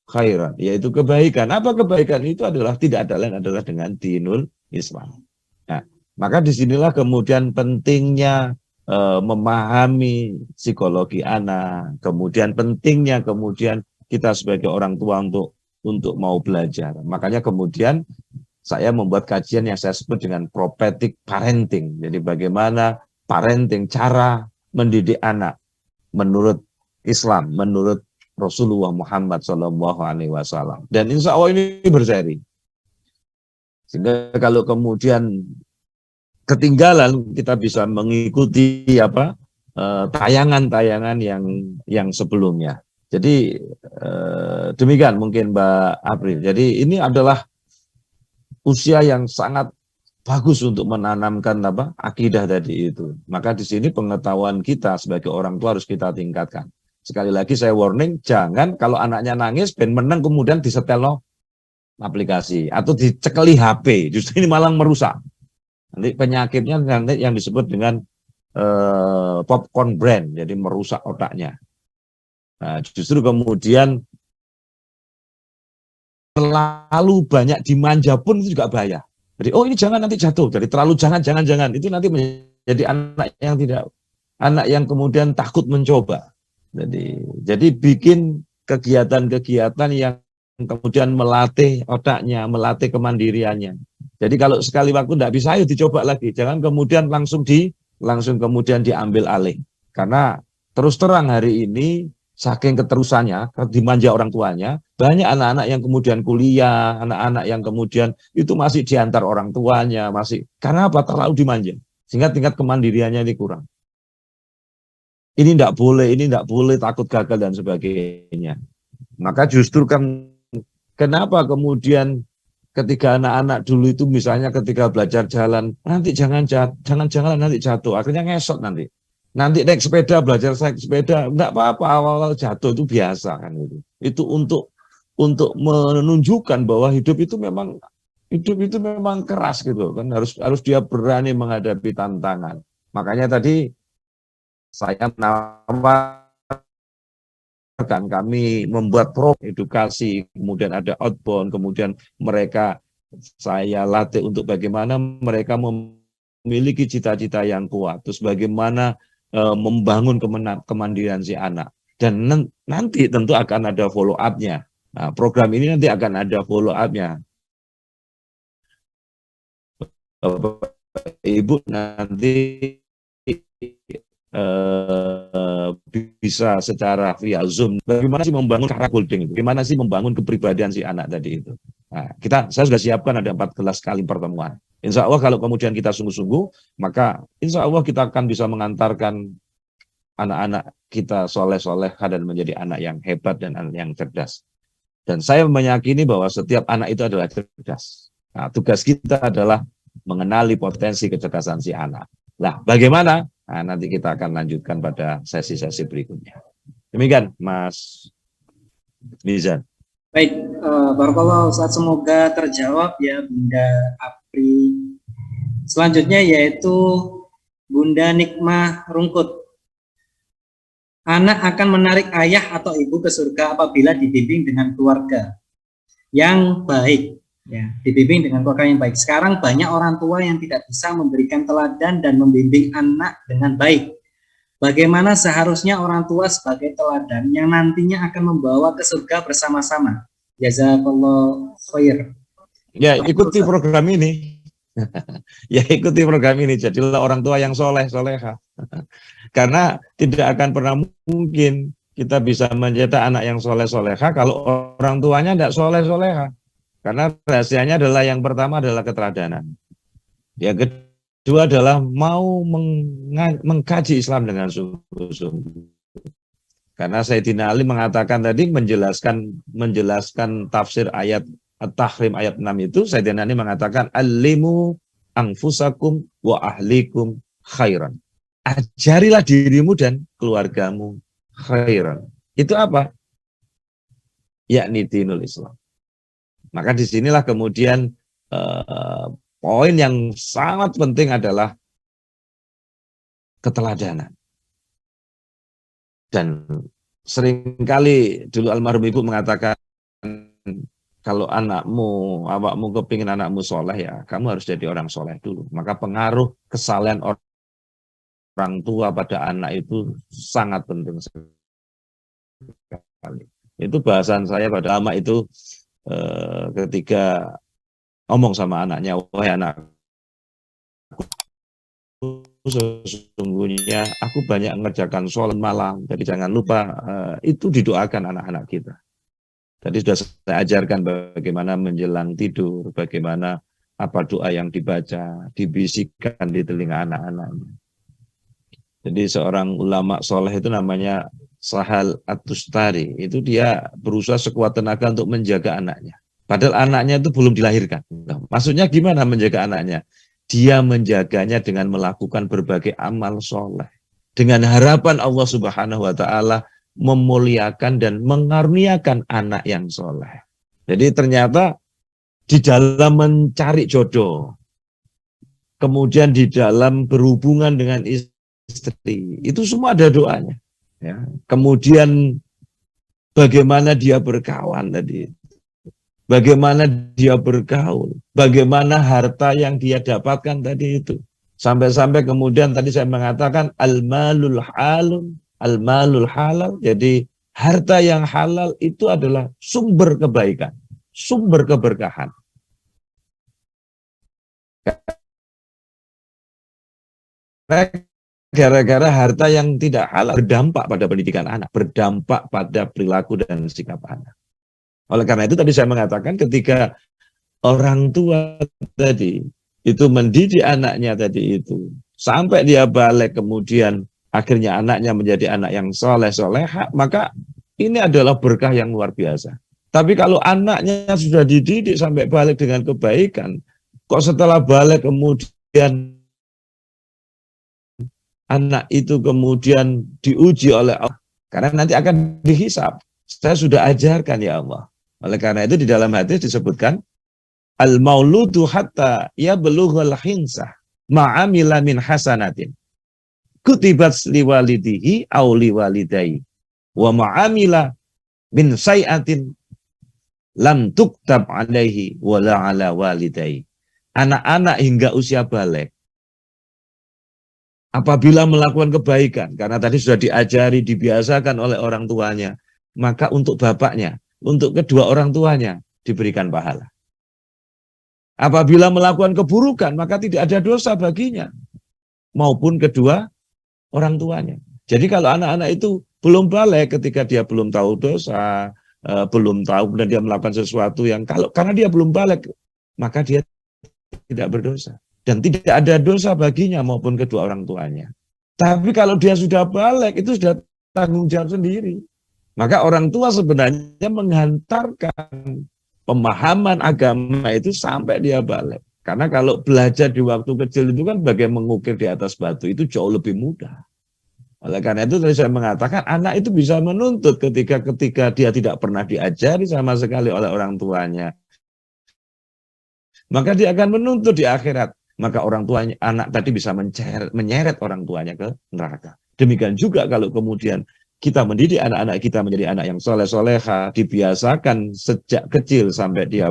khairan, yaitu kebaikan. Apa kebaikan itu adalah tidak ada lain adalah dengan dinul Islam. Nah, maka disinilah kemudian pentingnya memahami psikologi anak, kemudian pentingnya kemudian kita sebagai orang tua untuk mau belajar. Makanya kemudian saya membuat kajian yang saya sebut dengan prophetic parenting. Jadi bagaimana parenting, cara mendidik anak menurut Islam, menurut Rasulullah Muhammad SAW. Dan insya Allah ini berseri. Sehingga kalau kemudian ketinggalan, kita bisa mengikuti tayangan-tayangan yang sebelumnya. Jadi demikian mungkin Mbak April. Jadi ini adalah usia yang sangat bagus untuk menanamkan akidah tadi itu. Maka di sini pengetahuan kita sebagai orang tua harus kita tingkatkan. Sekali lagi saya warning, jangan kalau anaknya nangis ben meneng kemudian disetel aplikasi atau dicekeli HP. Justru ini malah merusak. Nanti penyakitnya nanti yang disebut dengan popcorn brain, jadi merusak otaknya. Nah, justru kemudian terlalu banyak dimanja pun itu juga bahaya. Jadi ini jangan nanti jatuh. Jadi terlalu jangan itu nanti menjadi anak yang kemudian takut mencoba. Jadi bikin kegiatan-kegiatan yang kemudian melatih otaknya, melatih kemandiriannya. Jadi kalau sekali waktu tidak bisa, ayo dicoba lagi. Jangan kemudian langsung kemudian diambil alih. Karena terus terang hari ini saking keterusannya, dimanja orang tuanya, banyak anak-anak yang kemudian kuliah, anak-anak yang kemudian itu masih diantar orang tuanya, karena apa? Terlalu dimanja, sehingga tingkat kemandiriannya ini kurang. Ini tidak boleh, takut gagal dan sebagainya. Maka justru kenapa kemudian ketika anak-anak dulu itu misalnya ketika belajar jalan, nanti jangan nanti jatuh, akhirnya ngesot nanti. Nanti naik sepeda, belajar naik sepeda, enggak apa-apa, awal-awal jatuh itu biasa kan itu. Itu untuk menunjukkan bahwa hidup itu memang keras gitu kan, harus dia berani menghadapi tantangan. Makanya tadi saya menawarkan kami membuat program edukasi, kemudian ada outbound, kemudian saya latih untuk bagaimana mereka memiliki cita-cita yang kuat, terus bagaimana membangun kemandirian si anak. Dan nanti tentu akan ada follow up-nya. Nah, program ini nanti akan ada follow up-nya. Ibu nanti bisa secara via Zoom, bagaimana sih membangun karakter building itu, bagaimana sih membangun kepribadian si anak tadi itu. Nah, saya sudah siapkan ada 14 kali pertemuan. Insya Allah kalau kemudian kita sungguh-sungguh, maka insya Allah kita akan bisa mengantarkan anak-anak kita soleh-soleh dan menjadi anak yang hebat dan anak yang cerdas. Dan saya meyakini bahwa setiap anak itu adalah cerdas. Nah, tugas kita adalah mengenali potensi kecerdasan si anak. Nah, bagaimana? Nah, nanti kita akan lanjutkan pada sesi-sesi berikutnya. Demikian, Mas Nizan. Baik, barakallahu Ustaz, semoga terjawab ya Bunda Apri. Selanjutnya yaitu Bunda Nikmah Rungkut. Anak akan menarik ayah atau ibu ke surga apabila dibimbing dengan keluarga yang baik. Ya, dibimbing dengan keluarga yang baik. Sekarang banyak orang tua yang tidak bisa memberikan teladan dan membimbing anak dengan baik. Bagaimana seharusnya orang tua sebagai teladan yang nantinya akan membawa ke surga bersama-sama? Jazakallah khair. Ya, ikuti program ini. Ya, ikuti program ini. Jadilah orang tua yang soleh-soleha. Karena tidak akan pernah mungkin kita bisa mencetak anak yang soleh-soleha kalau orang tuanya tidak soleh-soleha. Karena rahasianya adalah yang pertama adalah keteladanan. Yang kedua adalah mau mengkaji Islam dengan sungguh-sungguh. Karena Sayyidina Ali mengatakan tadi menjelaskan tafsir ayat At-Tahrim ayat 6 itu, Sayyidina Ali mengatakan alimu anfusakum wa ahlikum khairan. Ajarilah dirimu dan keluargamu khairan. Itu apa? Yakni dinul Islam. Maka disinilah kemudian poin yang sangat penting adalah keteladanan. Dan seringkali dulu almarhum ibu mengatakan, kalau awakmu kepingin anakmu soleh ya, kamu harus jadi orang soleh dulu. Maka pengaruh kesalehan orang tua pada anak itu sangat penting sekali. Itu bahasan saya pada lama itu ketika ngomong sama anaknya, wahai anakku, sesungguhnya aku banyak mengerjakan sholat malam, jadi jangan lupa itu didoakan anak-anak kita. Tadi sudah saya ajarkan bagaimana menjelang tidur, bagaimana apa doa yang dibaca, dibisikkan di telinga anak-anaknya. Jadi seorang ulama soleh itu namanya Sahal At-Tustari, itu dia berusaha sekuat tenaga untuk menjaga anaknya. Padahal anaknya itu belum dilahirkan. Nah, maksudnya gimana menjaga anaknya? Dia menjaganya dengan melakukan berbagai amal soleh. Dengan harapan Allah Subhanahu wa Ta'ala memuliakan dan mengaruniakan anak yang soleh. Jadi ternyata di dalam mencari jodoh, kemudian di dalam berhubungan dengan istri, itu semua ada doanya. Ya. Kemudian bagaimana dia berkawan tadi, bagaimana dia bergaul, bagaimana harta yang dia dapatkan tadi itu. Sampai-sampai kemudian tadi saya mengatakan al-malul halun, al-malul halal. Jadi harta yang halal itu adalah sumber kebaikan, sumber keberkahan. Gara-gara harta yang tidak halal berdampak pada pendidikan anak, berdampak pada perilaku dan sikap anak. Oleh karena itu tadi saya mengatakan ketika orang tua tadi itu mendidik anaknya tadi itu sampai dia balik kemudian akhirnya anaknya menjadi anak yang soleh soleha, maka ini adalah berkah yang luar biasa. Tapi kalau anaknya sudah dididik sampai balik dengan kebaikan, kok setelah balik kemudian anak itu kemudian diuji oleh Allah, karena nanti akan dihisab. Saya sudah ajarkan ya Allah. Oleh karena itu di dalam hadis disebutkan al-mauludu hatta yablughul hinsah ma'amila min hasanatin kutibat liwalidihi aw liwalidayhi wa ma'amila min sayatin lam tuktab alaihi wala ala walidayhi. Anak-anak hingga usia balik apabila melakukan kebaikan, karena tadi sudah diajari, dibiasakan oleh orang tuanya, maka untuk bapaknya, untuk kedua orang tuanya diberikan pahala. Apabila melakukan keburukan, maka tidak ada dosa baginya, maupun kedua orang tuanya. Jadi kalau anak-anak itu belum balik ketika dia belum tahu dosa, belum tahu, kemudian dia melakukan sesuatu yang karena dia belum balik, maka dia tidak berdosa. Dan tidak ada dosa baginya maupun kedua orang tuanya. Tapi kalau dia sudah balik, itu sudah tanggung jawab sendiri. Maka orang tua sebenarnya menghantarkan pemahaman agama itu sampai dia balik. Karena kalau belajar di waktu kecil itu kan bagai mengukir di atas batu, itu jauh lebih mudah. Oleh karena itu tadi saya mengatakan anak itu bisa menuntut ketika dia tidak pernah diajari sama sekali oleh orang tuanya. Maka dia akan menuntut di akhirat. Maka orang tuanya, anak tadi bisa menyeret orang tuanya ke neraka. Demikian juga kalau kemudian kita mendidik anak-anak kita menjadi anak yang soleh-soleha, dibiasakan sejak kecil sampai dia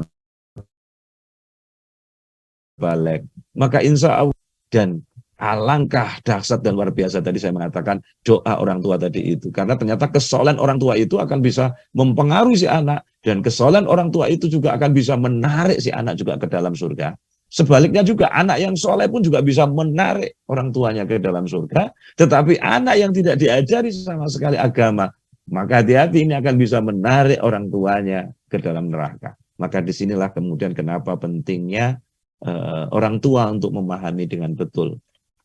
balik. Maka insya Allah, dan alangkah dahsyat dan luar biasa tadi saya mengatakan doa orang tua tadi itu. Karena ternyata kesolehan orang tua itu akan bisa mempengaruhi si anak, dan kesolehan orang tua itu juga akan bisa menarik si anak juga ke dalam surga. Sebaliknya juga anak yang soleh pun juga bisa menarik orang tuanya ke dalam surga. Tetapi anak yang tidak diajari sama sekali agama, maka hati-hati ini akan bisa menarik orang tuanya ke dalam neraka. Maka disinilah kemudian kenapa pentingnya orang tua untuk memahami dengan betul,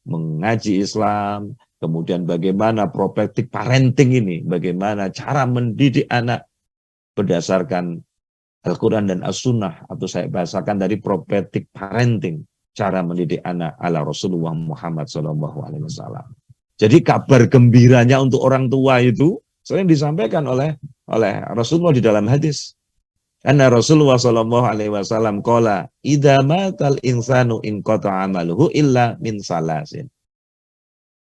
mengaji Islam, kemudian bagaimana protective parenting ini, bagaimana cara mendidik anak berdasarkan Al-Quran dan As-Sunnah, atau saya bahasakan dari prophetic parenting, cara mendidik anak ala Rasulullah Muhammad SAW. Jadi kabar gembiranya untuk orang tua itu sering disampaikan oleh Rasulullah di dalam hadis. Anna Rasulullah SAW qala idza matal insanu in qata'a amaluhu illa min salasin.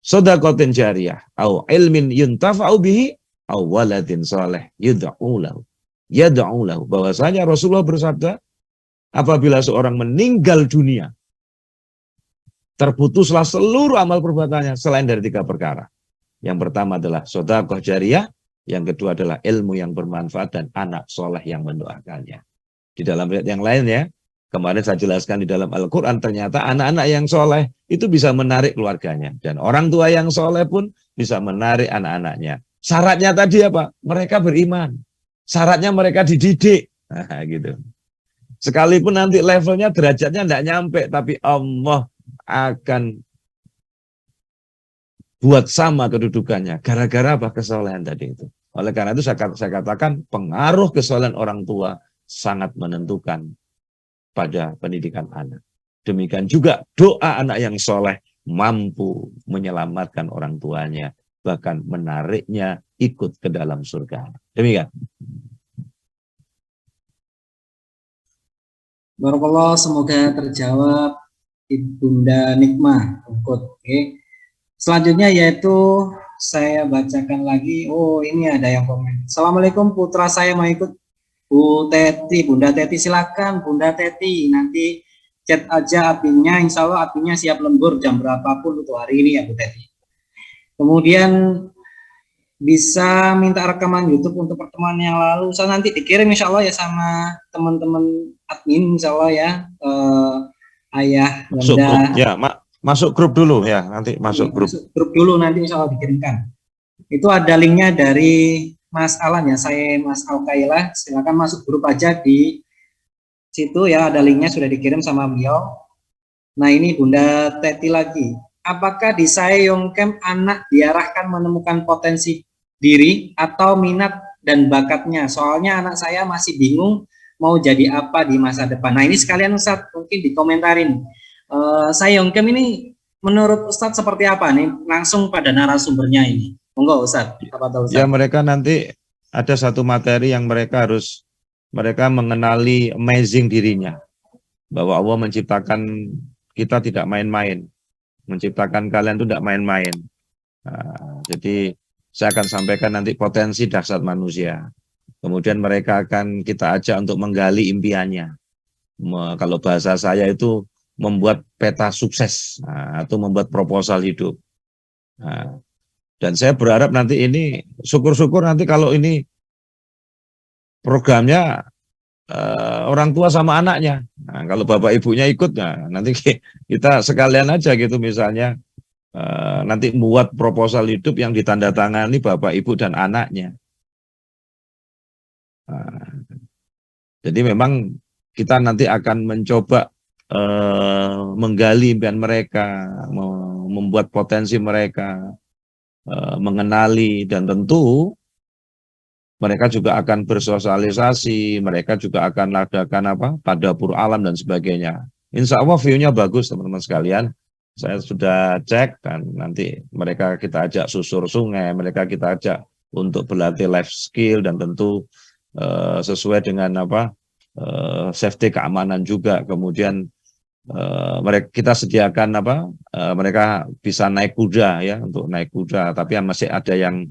Shadaqatin jariyah au ilmin yuntafa'u bihi au waladin saleh yud'u lahu. Yad'u lahu, bahwasanya Rasulullah bersabda, apabila seorang meninggal dunia, terputuslah seluruh amal perbuatannya selain dari 3 perkara. Yang pertama adalah shadaqah jariyah, yang kedua adalah ilmu yang bermanfaat dan anak soleh yang mendoakannya. Di dalam ayat yang lainnya, kemarin saya jelaskan di dalam Al-Quran, ternyata anak-anak yang soleh itu bisa menarik keluarganya, dan orang tua yang soleh pun bisa menarik anak-anaknya. Syaratnya tadi apa? Mereka beriman. Syaratnya mereka dididik. Nah, gitu. Sekalipun nanti levelnya derajatnya tidak nyampe, tapi Allah akan buat sama kedudukannya. Gara-gara apa? Kesolehan tadi itu. Oleh karena itu saya katakan pengaruh kesolehan orang tua sangat menentukan pada pendidikan anak. Demikian juga doa anak yang soleh mampu menyelamatkan orang tuanya, bahkan menariknya ikut ke dalam surga. Demikian. Barakallah, semoga terjawab Ibunda Nikmah. Oke. Selanjutnya yaitu saya bacakan lagi. Oh, ini ada yang komen. Assalamualaikum, putra saya mau ikut Bu Teti. Bunda Teti silakan, Bunda Teti. Nanti chat aja adminnya, insya Allah adminnya siap lembur jam berapapun untuk hari ini ya Bu Teti. Kemudian bisa minta rekaman YouTube untuk pertemuan yang lalu. Saya nanti dikirim insya Allah ya sama teman-teman admin insya Allah ya. Ayah, Masuk Bunda. grup, ya, masuk grup dulu ya, nanti masuk grup. Masuk grup dulu nanti insya Allah dikirimkan. Itu ada linknya dari Mas Alan ya, saya Mas Alkaila. Silakan masuk grup aja di situ ya, ada linknya sudah dikirim sama beliau. Nah ini Bunda Teti lagi. Apakah di Sayong Camp anak diarahkan menemukan potensi diri atau minat dan bakatnya? Soalnya anak saya masih bingung mau jadi apa di masa depan. Nah ini sekalian Ustadz mungkin dikomentarin. Sayong Camp ini menurut Ustadz seperti apa nih? Langsung pada narasumbernya ini. Monggo Ustadz. Apa tahu Ustadz? Ya mereka nanti ada satu materi yang mereka mengenali amazing dirinya. Bahwa Allah menciptakan kita tidak main-main. Menciptakan kalian itu tidak main-main. Nah, jadi saya akan sampaikan nanti potensi dahsyat manusia. Kemudian mereka akan kita ajak untuk menggali impiannya. Kalau bahasa saya itu membuat peta sukses atau membuat proposal hidup. Nah, dan saya berharap nanti ini, syukur-syukur nanti kalau ini programnya orang tua sama anaknya. Nah, kalau bapak ibunya ikut, nah, nanti kita sekalian aja gitu misalnya nanti membuat proposal hidup yang ditandatangani bapak ibu dan anaknya. Nah, jadi memang kita nanti akan mencoba menggali impian mereka, membuat potensi mereka, mengenali, dan tentu mereka juga akan bersosialisasi, mereka juga akan mengadakan tadabbur alam dan sebagainya. Insya Allah view-nya bagus teman-teman sekalian. Saya sudah cek dan nanti mereka kita ajak susur sungai, mereka kita ajak untuk berlatih life skill dan tentu sesuai dengan safety keamanan juga. Kemudian mereka kita sediakan mereka bisa naik kuda ya, untuk naik kuda, tapi masih ada yang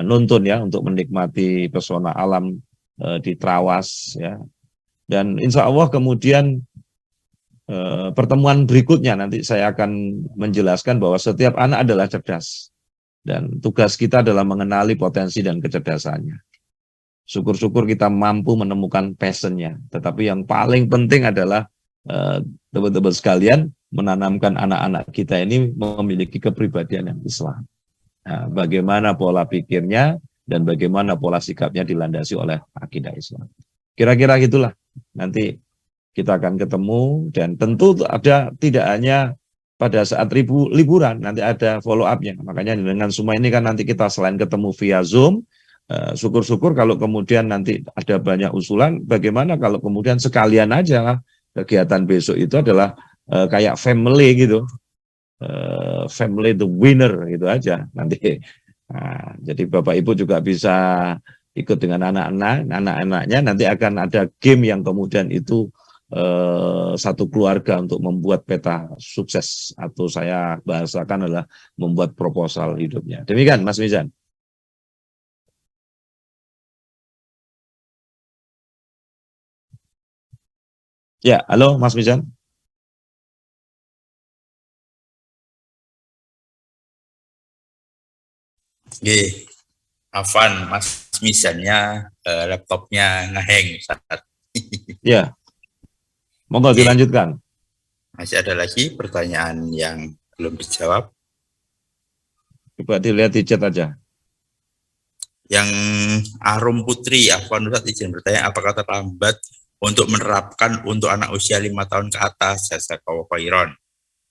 nuntun ya untuk menikmati pesona alam di Trawas ya. Dan insya Allah kemudian pertemuan berikutnya nanti saya akan menjelaskan bahwa setiap anak adalah cerdas dan tugas kita adalah mengenali potensi dan kecerdasannya. Syukur-syukur kita mampu menemukan passionnya, tetapi yang paling penting adalah teman-teman sekalian menanamkan anak-anak kita ini memiliki kepribadian yang Islam. Nah, bagaimana pola pikirnya dan bagaimana pola sikapnya dilandasi oleh akidah Islam. Kira-kira gitulah. Nanti kita akan ketemu dan tentu tidak hanya pada saat liburan, nanti ada follow up-nya. Makanya dengan semua ini kan nanti kita selain ketemu via Zoom, syukur-syukur kalau kemudian nanti ada banyak usulan, bagaimana kalau kemudian sekalian aja lah kegiatan besok itu adalah kayak family gitu. Family the winner gitu aja nanti. Nah, jadi Bapak Ibu juga bisa ikut dengan anak-anaknya, nanti akan ada game yang kemudian itu satu keluarga untuk membuat peta sukses, atau saya bahasakan adalah membuat proposal hidupnya. Demikian Mas Mizan. Ya, halo Mas Mizan. Oke, Afan, Mas misalnya laptopnya ngeheng saat. Ya, monggo dilanjutkan. Masih ada lagi pertanyaan yang belum dijawab. Coba dilihat di chat aja. Yang Arum Putri, Afwan Ustadz izin bertanya, apakah terlambat untuk menerapkan untuk anak usia 5 tahun ke atas, jazakallahu khairan.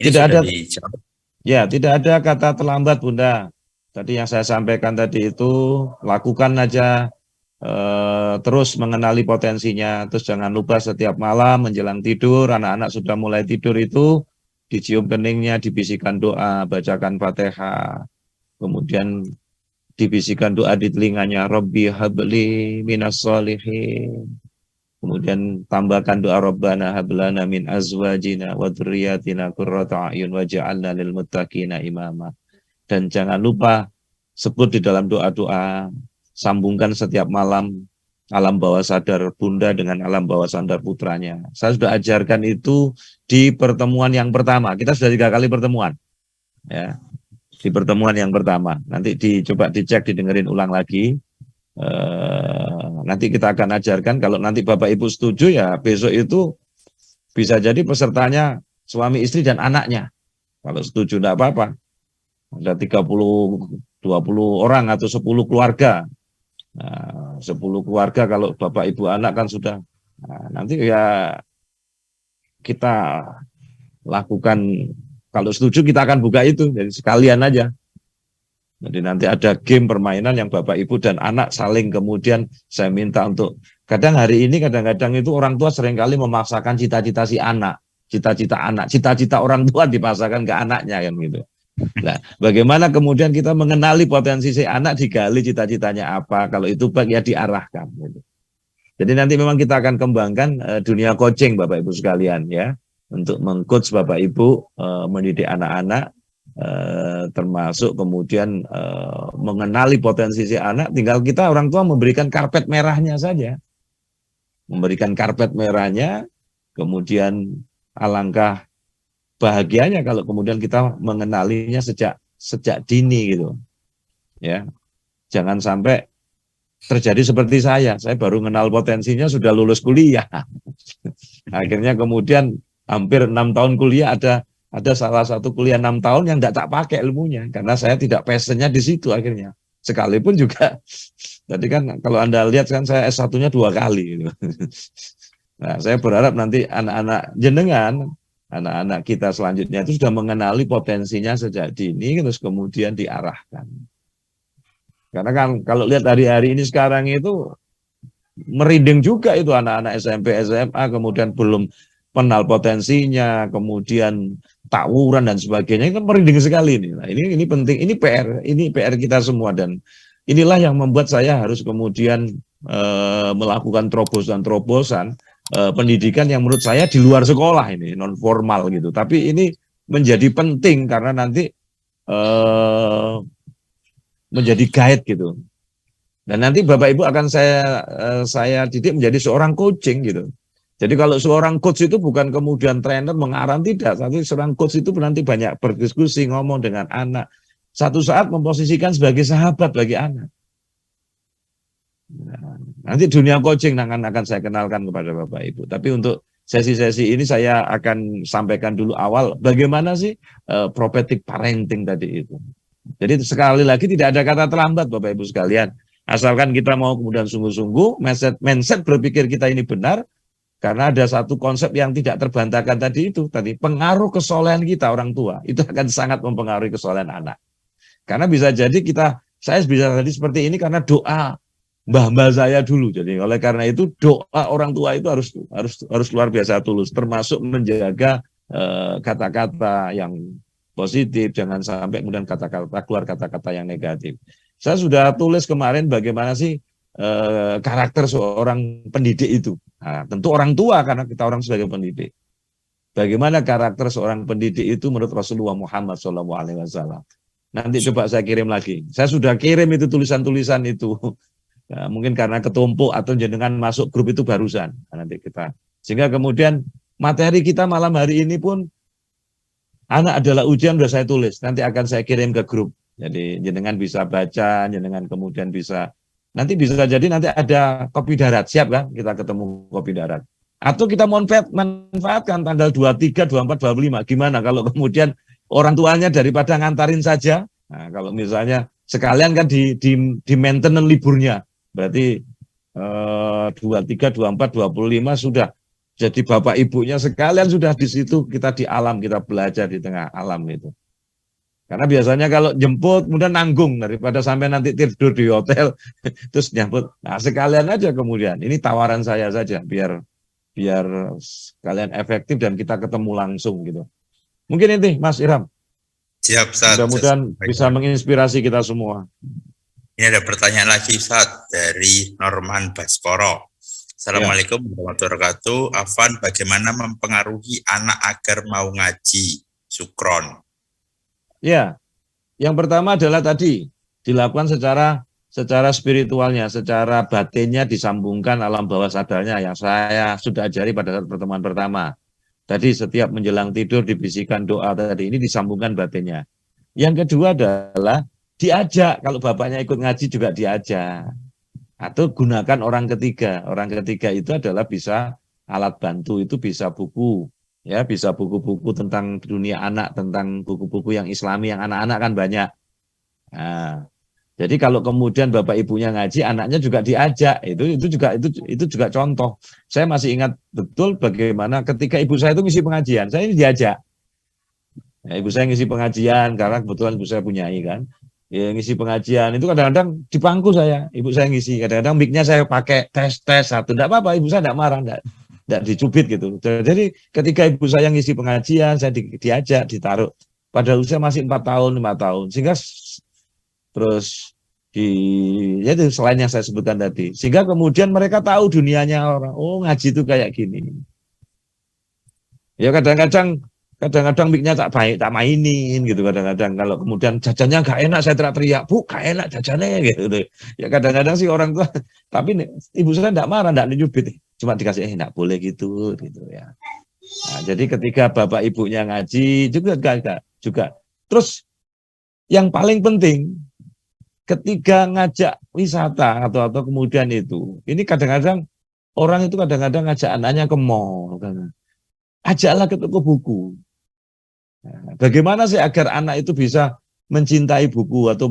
Ini Tidak sudah ada. dijawab. Ya, tidak ada kata terlambat, Bunda. Tadi yang saya sampaikan tadi itu, lakukan aja, terus mengenali potensinya. Terus jangan lupa setiap malam menjelang tidur, anak-anak sudah mulai tidur itu, dicium keningnya, dibisikkan doa, bacakan Fatihah. Kemudian dibisikkan doa di telinganya, Rabbi habli minas sholihin. Kemudian tambahkan doa Rabbana hablana min azwajina wa dzurriyyatina qurrata a'yun waj'alna lil muttaqina imama. Dan jangan lupa sebut di dalam doa-doa, sambungkan setiap malam alam bawah sadar Bunda dengan alam bawah sadar putranya. Saya sudah ajarkan itu di pertemuan yang pertama. Kita sudah 3 kali pertemuan. Ya. Di pertemuan yang pertama. Nanti coba dicek, didengerin ulang lagi. Nanti kita akan ajarkan, kalau nanti Bapak Ibu setuju ya besok itu bisa jadi pesertanya suami istri dan anaknya. Kalau setuju tidak apa-apa. Ada 30, 20 orang atau 10 keluarga. Nah, 10 keluarga kalau Bapak Ibu anak kan sudah. Nah, nanti ya kita lakukan, kalau setuju kita akan buka itu, jadi sekalian aja. Jadi nanti ada game permainan yang Bapak Ibu dan anak saling, kemudian saya minta untuk, kadang hari ini kadang-kadang itu orang tua seringkali memaksakan cita-cita si anak, cita-cita orang tua dipaksakan ke anaknya kan gitu. Nah, bagaimana kemudian kita mengenali potensi si anak, digali cita-citanya apa, kalau itu baik ya diarahkan gitu. Jadi nanti memang kita akan kembangkan dunia coaching Bapak Ibu sekalian ya, untuk mengcoach Bapak Ibu mendidik anak-anak. Termasuk kemudian mengenali potensi si anak, tinggal kita orang tua memberikan karpet merahnya saja, memberikan karpet merahnya, kemudian alangkah bahagianya kalau kemudian kita mengenalinya sejak dini gitu ya. Jangan sampai terjadi seperti saya baru kenal potensinya sudah lulus kuliah. Akhirnya kemudian hampir 6 tahun kuliah, ada salah satu kuliah 6 tahun yang tidak tak pakai ilmunya, karena saya tidak passionnya di situ akhirnya. Sekalipun juga, tadi kan kalau Anda lihat kan saya S1-nya 2 kali. Gitu. Nah, saya berharap nanti anak-anak jenengan, anak-anak kita selanjutnya itu sudah mengenali potensinya sejak dini, terus kemudian diarahkan. Karena kan kalau lihat hari-hari ini sekarang itu, merinding juga itu anak-anak SMP, SMA, kemudian belum kenal potensinya, kemudian tawuran dan sebagainya, itu merinding sekali ini. Nah, ini penting, ini PR kita semua, dan inilah yang membuat saya harus kemudian melakukan terobosan pendidikan yang menurut saya di luar sekolah ini, non formal gitu. Tapi ini menjadi penting karena nanti menjadi guide gitu. Dan nanti Bapak Ibu akan saya didik menjadi seorang coaching gitu. Jadi kalau seorang coach itu bukan kemudian trainer mengarang, tidak, tapi seorang coach itu nanti banyak berdiskusi, ngomong dengan anak. Satu saat memposisikan sebagai sahabat bagi anak. Nah, nanti dunia coaching akan saya kenalkan kepada Bapak Ibu. Tapi untuk sesi-sesi ini saya akan sampaikan dulu awal bagaimana sih prophetic parenting tadi itu. Jadi sekali lagi tidak ada kata terlambat Bapak Ibu sekalian. Asalkan kita mau kemudian sungguh-sungguh, mindset berpikir kita ini benar. Karena ada satu konsep yang tidak terbantahkan tadi, pengaruh kesolehan kita orang tua itu akan sangat mempengaruhi kesolehan anak. Karena bisa jadi saya bisa jadi seperti ini karena doa mbah-mbah saya dulu. Jadi oleh karena itu doa orang tua itu harus luar biasa tulus, termasuk menjaga kata-kata yang positif, jangan sampai kemudian keluar kata-kata yang negatif. Saya sudah tulis kemarin bagaimana sih karakter seorang pendidik itu. Nah, tentu orang tua karena kita orang sebagai pendidik. Bagaimana karakter seorang pendidik itu menurut Rasulullah Muhammad SAW. Nanti coba saya kirim lagi. Saya sudah kirim itu tulisan-tulisan itu. Ya, mungkin karena ketumpuk atau jenengan masuk grup itu barusan. Nah, nanti kita. Sehingga kemudian materi kita malam hari ini pun anak adalah ujian sudah saya tulis. Nanti akan saya kirim ke grup. Jadi jenengan bisa baca, jenengan kemudian bisa. Nanti bisa jadi nanti ada kopi darat, siap kan? Kita ketemu kopi darat. Atau kita manfaatkan tanggal 23, 24, 25. Gimana kalau kemudian orang tuanya daripada ngantarin saja? Nah, kalau misalnya sekalian kan di maintenance liburnya. Berarti 23, 24, 25 sudah jadi bapak ibunya sekalian sudah di situ, kita di alam, kita belajar di tengah alam itu. Karena biasanya kalau jemput kemudian nanggung daripada sampai nanti tidur di hotel terus nyambut. Nah, sekalian aja kemudian. Ini tawaran saya saja biar kalian efektif dan kita ketemu langsung gitu. Mungkin ini Mas Iram. Siap, Ustaz. Mudah-mudahan bisa menginspirasi kita semua. Ini ada pertanyaan lagi, Ustaz, dari Norman Baskoro. Assalamualaikum warahmatullahi wabarakatuh. Afan, bagaimana mempengaruhi anak agar mau ngaji? Sukron. Ya, yang pertama adalah tadi dilakukan secara spiritualnya, secara batinnya disambungkan alam bawah sadarnya yang saya sudah ajari pada saat pertemuan pertama. Tadi setiap menjelang tidur dibisikkan doa tadi, ini disambungkan batinnya. Yang kedua adalah diajak, kalau bapaknya ikut ngaji juga diajak. Atau gunakan orang ketiga. Orang ketiga itu adalah bisa alat bantu, itu bisa buku. Ya, bisa buku-buku tentang dunia anak, tentang buku-buku yang Islami, yang anak-anak kan banyak. Nah, jadi kalau kemudian bapak ibunya ngaji, anaknya juga diajak, itu juga contoh. Saya masih ingat betul bagaimana ketika ibu saya itu ngisi pengajian, saya ini diajak. Ya, ibu saya ngisi pengajian karena kebetulan ibu saya punya kan. Ya, ngisi pengajian itu kadang-kadang di bangku saya, ibu saya ngisi, kadang-kadang mic-nya saya pakai tes satu, enggak apa-apa, ibu saya enggak marah, enggak dicubit gitu. Jadi ketika ibu saya ngisi pengajian, saya diajak, ditaruh pada usia masih 4 tahun, 5 tahun. Sehingga terus itu selain yang saya sebutkan tadi. Sehingga kemudian mereka tahu dunianya orang. Oh, ngaji itu kayak gini. Ya kadang-kadang mic-nya tak mainin gitu kadang-kadang. Kalau kemudian jajannya nggak enak, saya teriak-teriak, Bu, nggak enak jajannya gitu. Ya kadang-kadang sih orang tua, tapi ibu saya nggak marah, nggak nyubit. Cuma dikasih nggak boleh gitu ya. Nah, jadi ketika bapak ibunya ngaji juga. Terus yang paling penting ketika ngajak wisata atau kemudian itu, ini kadang-kadang orang itu kadang-kadang ngajak anaknya ke mall, kan. Ajaklah ke toko buku. Nah, bagaimana sih agar anak itu bisa mencintai buku atau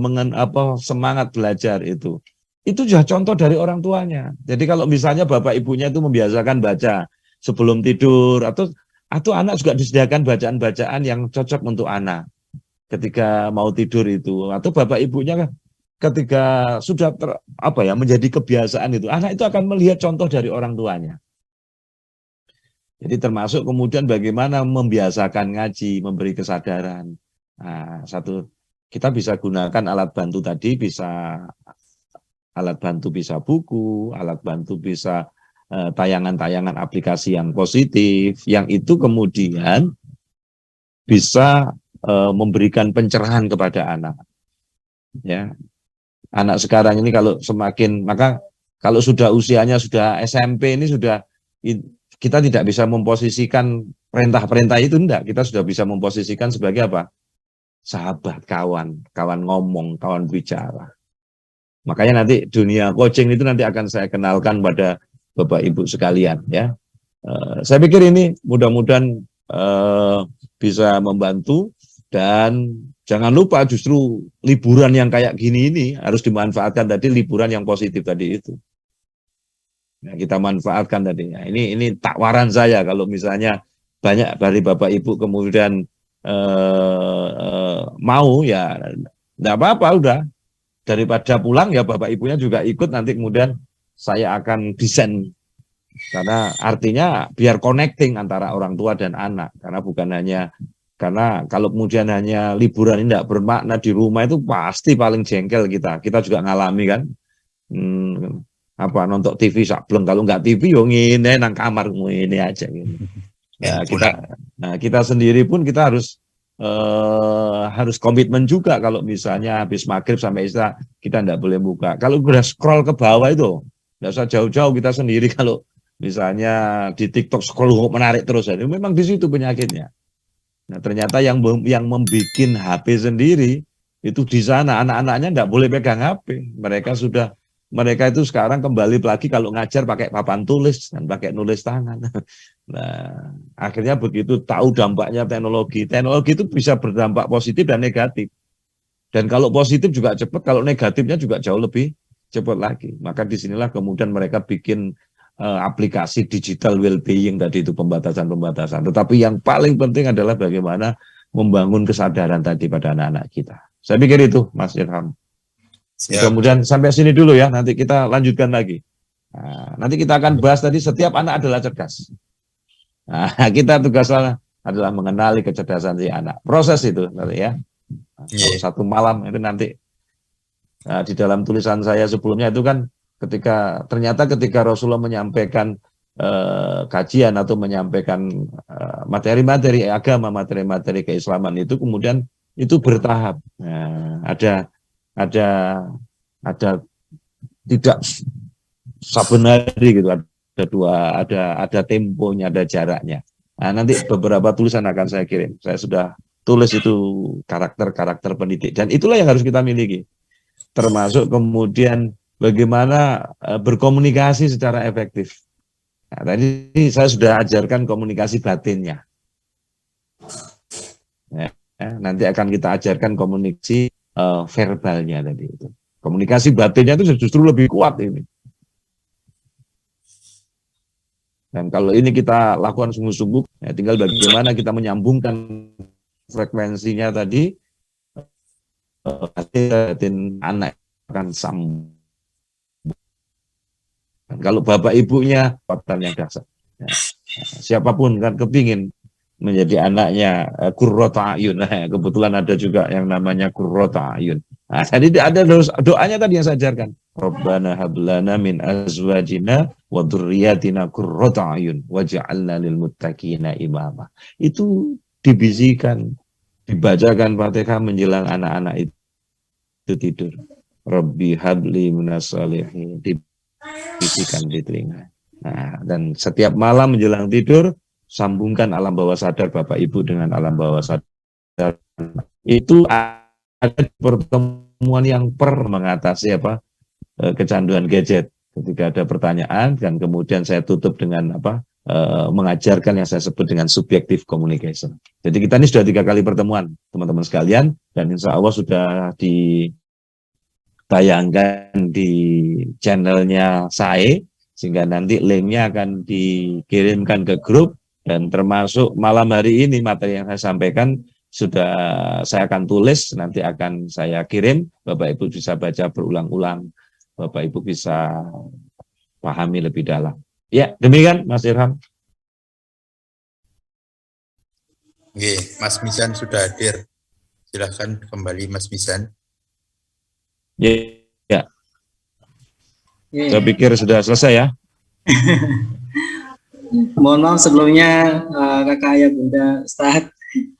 semangat belajar itu? Itu juga contoh dari orang tuanya. Jadi kalau misalnya bapak ibunya itu membiasakan baca sebelum tidur atau anak juga disediakan bacaan-bacaan yang cocok untuk anak ketika mau tidur itu, atau bapak ibunya ketika sudah menjadi kebiasaan itu, anak itu akan melihat contoh dari orang tuanya. Jadi termasuk kemudian bagaimana membiasakan ngaji, memberi kesadaran. Nah, kita bisa gunakan alat bantu tadi, alat bantu bisa buku, alat bantu bisa tayangan-tayangan aplikasi yang positif, yang itu kemudian bisa memberikan pencerahan kepada anak. Ya, anak sekarang ini kalau sudah usianya sudah SMP ini kita tidak bisa memposisikan perintah-perintah itu, enggak. Kita sudah bisa memposisikan sebagai apa? Sahabat, kawan ngomong, kawan bicara. Makanya nanti dunia coaching itu nanti akan saya kenalkan pada Bapak Ibu sekalian ya. Saya pikir ini mudah-mudahan bisa membantu, dan jangan lupa justru liburan yang kayak gini ini harus dimanfaatkan tadi, liburan yang positif tadi itu. Nah, kita manfaatkan tadi. Nah, ini tawaran saya kalau misalnya banyak dari Bapak Ibu kemudian mau ya enggak apa-apa, udah. Daripada pulang ya Bapak Ibunya juga ikut, nanti kemudian saya akan desain. Karena artinya biar connecting antara orang tua dan anak, karena kalau kemudian hanya liburan ini tidak bermakna di rumah, itu pasti paling jengkel kita juga ngalami kan. Nonton TV sableng, kalau nggak TV yo ngene nang kamar ngene aja gitu. Ya, kita sendiri pun kita harus komitmen juga. Kalau misalnya habis maghrib sampai isya kita tidak boleh buka. Kalau udah scroll ke bawah itu tidak usah jauh-jauh, kita sendiri kalau misalnya di TikTok scroll menarik terus, itu memang di situ penyakitnya. Nah, ternyata yang membuat HP sendiri itu di sana, anak-anaknya tidak boleh pegang HP. Mereka itu sekarang kembali lagi kalau ngajar pakai papan tulis dan pakai nulis tangan. Nah, akhirnya begitu tahu dampaknya teknologi itu bisa berdampak positif dan negatif. Dan kalau positif juga cepat, kalau negatifnya juga jauh lebih cepat lagi. Maka disinilah kemudian mereka bikin aplikasi digital well-being tadi itu pembatasan-pembatasan. Tetapi yang paling penting adalah bagaimana membangun kesadaran tadi pada anak-anak kita. Saya pikir itu, Mas Irham. Mudah-mudahan sampai sini dulu ya, nanti kita lanjutkan lagi. Nah, nanti kita akan bahas tadi setiap anak adalah cerdas. Nah, kita tugasnya adalah mengenali kecerdasan si anak. Proses itu nanti ya. Kalau satu malam itu nanti di dalam tulisan saya sebelumnya itu kan ternyata ketika Rasulullah menyampaikan kajian atau menyampaikan materi-materi agama, materi-materi keislaman itu kemudian itu bertahap. Nah, ada tidak saben hari gitu, ada temponya, ada jaraknya. Nah, nanti beberapa tulisan akan saya kirim. Saya sudah tulis itu karakter-karakter pendidik dan itulah yang harus kita miliki. Termasuk kemudian bagaimana berkomunikasi secara efektif. Nah, tadi saya sudah ajarkan komunikasi batinnya. Ya, nanti akan kita ajarkan komunikasi verbalnya tadi itu. Komunikasi batinnya itu justru lebih kuat ini. Dan kalau ini kita lakukan sungguh-sungguh, ya tinggal bagaimana kita menyambungkan frekuensinya tadi, batin anak akan sambung. Dan kalau bapak ibunya kekuatan yang dasar, ya, siapapun kan kepingin menjadi anaknya qurrata ayun. Nah, kebetulan ada juga yang namanya qurrata ayun. Nah, tadi ada doanya tadi yang saya ajarkan. Rabbana hablana min azwajina wa dzurriyyatina qurrata ayun waj'alna lil muttaqina imama. Itu dibisikan, dibacakan Fatihah menjelang anak-anak itu tidur. Rabbi habli minas shalihin, dibisikan di telinga. Nah, dan setiap malam menjelang tidur sambungkan alam bawah sadar Bapak Ibu dengan alam bawah sadar. Itu ada pertemuan yang mengatasi kecanduan gadget. Ketika ada pertanyaan dan kemudian saya tutup dengan mengajarkan yang saya sebut dengan subjective communication. Jadi kita ini sudah 3 kali pertemuan teman-teman sekalian dan insya Allah sudah ditayangkan di channelnya saya sehingga nanti linknya akan dikirimkan ke grup dan termasuk malam hari ini materi yang saya sampaikan sudah saya akan tulis, nanti akan saya kirim, Bapak Ibu bisa baca berulang-ulang, Bapak Ibu bisa pahami lebih dalam. Ya, demikian Mas Irham. Oke, Mas Misan sudah hadir. Silahkan kembali Mas Misan. Ya. Saya pikir sudah selesai ya. Mohon maaf sebelumnya kakak ayah bunda Ustadz,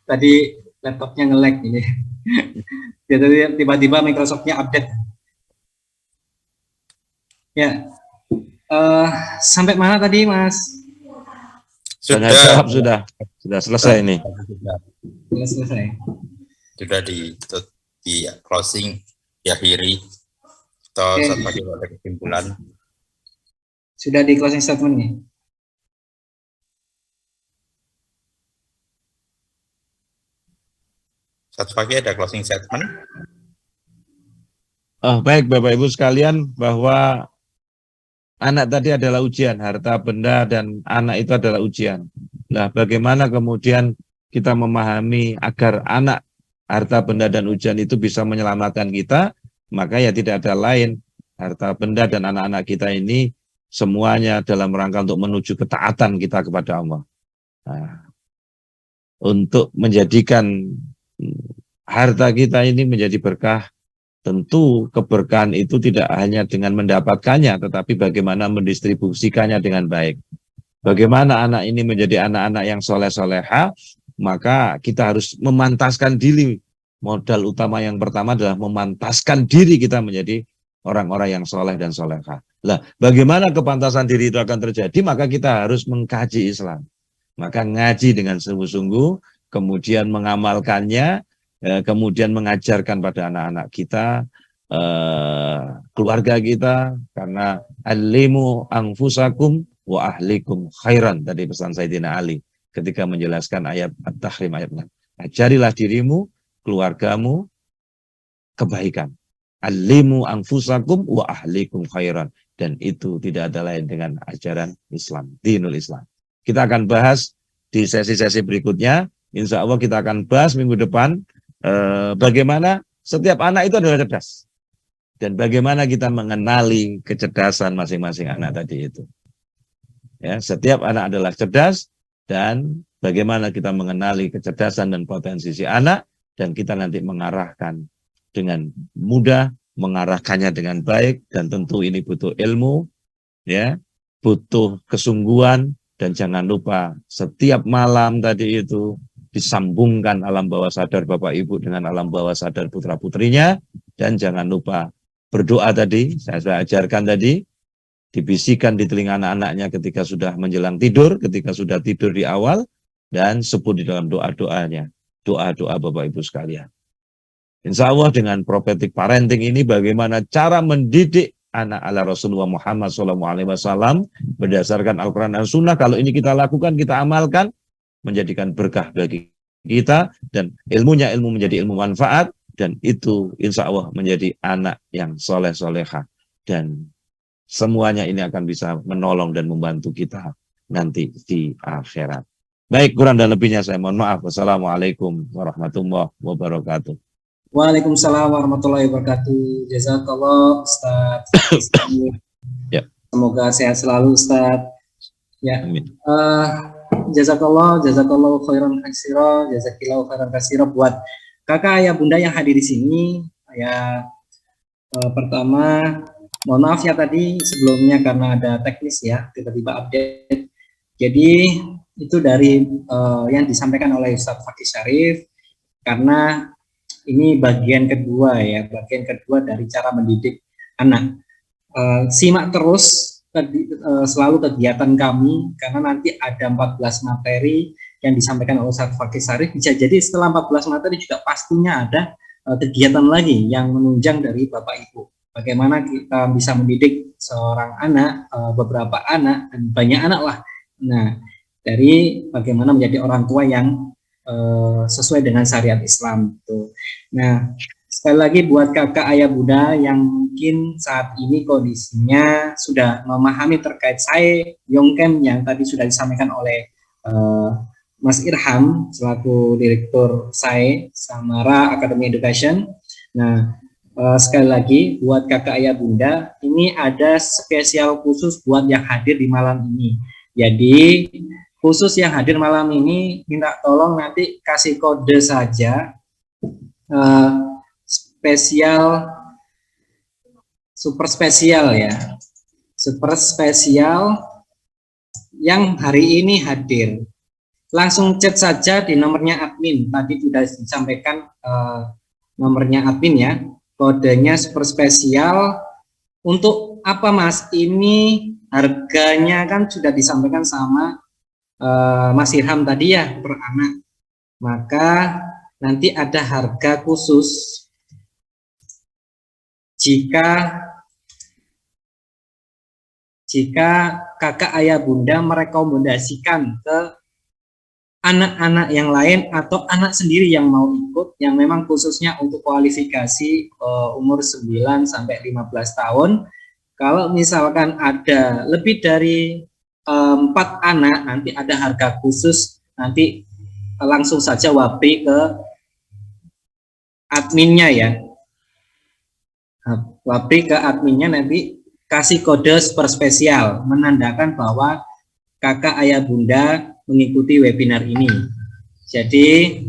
tadi laptopnya nge-lag ini. Jadi tiba-tiba Microsoft-nya update. Ya, sampai mana tadi Mas? Sudah selesai ini. Sudah selesai. Sudah di closing, diakhiri. Atau saat pakai kesimpulan. Sudah di closing statement nih. Satu pagi ada closing statement. Baik Bapak Ibu sekalian, bahwa anak tadi adalah ujian, harta benda dan anak itu adalah ujian. Nah, bagaimana kemudian kita memahami agar anak, harta benda dan ujian itu bisa menyelamatkan kita, maka ya tidak ada lain, harta benda dan anak-anak kita ini semuanya dalam rangka untuk menuju ketaatan kita kepada Allah. Nah, untuk menjadikan harta kita ini menjadi berkah, tentu keberkahan itu tidak hanya dengan mendapatkannya, tetapi bagaimana mendistribusikannya dengan baik. Bagaimana anak ini menjadi anak-anak yang soleh-soleha, maka kita harus memantaskan diri. Modal utama yang pertama adalah memantaskan diri kita menjadi orang-orang yang soleh dan soleha. Nah, bagaimana kepantasan diri itu akan terjadi? Maka kita harus mengkaji Islam. Maka ngaji dengan sungguh-sungguh, kemudian mengamalkannya, kemudian mengajarkan pada anak-anak kita, keluarga kita, karena alimu anfusakum wa ahlikum khairan, tadi pesan Sayyidina Ali ketika menjelaskan ayat At-Tahrim ayat 6. Ajarilah dirimu, keluargamu kebaikan. Alimu anfusakum wa ahlikum khairan. Dan itu tidak ada lain dengan ajaran Islam, dinul Islam. Kita akan bahas di sesi-sesi berikutnya. Insya Allah kita akan bahas minggu depan bagaimana setiap anak itu adalah cerdas. Dan bagaimana kita mengenali kecerdasan masing-masing anak tadi itu. Ya, setiap anak adalah cerdas dan bagaimana kita mengenali kecerdasan dan potensi si anak dan kita nanti mengarahkan dengan mudah, mengarahkannya dengan baik dan tentu ini butuh ilmu, ya, butuh kesungguhan dan jangan lupa setiap malam tadi itu disambungkan alam bawah sadar Bapak Ibu dengan alam bawah sadar putra-putrinya dan jangan lupa berdoa tadi, saya sudah ajarkan tadi, dibisikkan di telinga anak-anaknya ketika sudah menjelang tidur, ketika sudah tidur di awal, dan sebut di dalam doa-doanya, doa-doa Bapak Ibu sekalian. Insya Allah dengan prophetic parenting ini bagaimana cara mendidik anak ala Rasulullah Muhammad SAW berdasarkan Al-Quran dan Sunnah. Kalau ini kita lakukan, kita amalkan, menjadikan berkah bagi kita, dan ilmunya ilmu menjadi ilmu manfaat, dan itu insya Allah menjadi anak yang soleh-soleha, dan semuanya ini akan bisa menolong dan membantu kita nanti di akhirat. Baik, kurang dan lebihnya saya mohon maaf. Wassalamualaikum warahmatullahi wabarakatuh. Waalaikumsalam warahmatullahi wabarakatuh. Jazakallah Ustaz. Ya. Semoga sehat selalu Ustaz. Ya. Amin. Jazakallah khairan katsira, jazakillahu khairan katsira buat kakak ayah bunda yang hadir di sini. Ya, pertama mohon maaf ya tadi sebelumnya karena ada teknis ya, tiba-tiba update. Jadi itu dari yang disampaikan oleh Ustaz Fakih Syarif, karena ini bagian kedua ya, bagian kedua dari cara mendidik anak. Simak terus selalu kegiatan kami, karena nanti ada 14 materi yang disampaikan oleh Ustaz Fakih Syarif. Bisa jadi setelah 14 materi juga pastinya ada kegiatan lagi yang menunjang dari Bapak Ibu. Bagaimana kita bisa mendidik seorang anak, beberapa anak, dan banyak anak lah. Nah, dari bagaimana menjadi orang tua yang sesuai dengan syariat Islam gitu. Nah, sekali lagi buat kakak ayah bunda yang mungkin saat ini kondisinya sudah memahami terkait SAE Yongkem yang tadi sudah disampaikan oleh Mas Irham selaku Direktur SAE Samara Academy Education. Nah, sekali lagi buat kakak ayah bunda, ini ada spesial khusus buat yang hadir di malam ini. Jadi khusus yang hadir malam ini minta tolong nanti kasih kode saja spesial, super spesial ya, super spesial yang hari ini hadir. Langsung chat saja di nomornya admin, tadi sudah disampaikan nomornya admin ya, kodenya super spesial. Untuk apa Mas? Ini harganya kan sudah disampaikan sama Mas Irham tadi ya per anak, maka nanti ada harga khusus jika kakak ayah bunda merekomendasikan ke anak-anak yang lain atau anak sendiri yang mau ikut, yang memang khususnya untuk kualifikasi umur 9 sampai 15 tahun. Kalau misalkan ada lebih dari 4 anak, nanti ada harga khusus, nanti langsung saja wabri ke adminnya ya, wabri ke adminnya, nanti kasih kode super spesial menandakan bahwa kakak ayah bunda mengikuti webinar ini. Jadi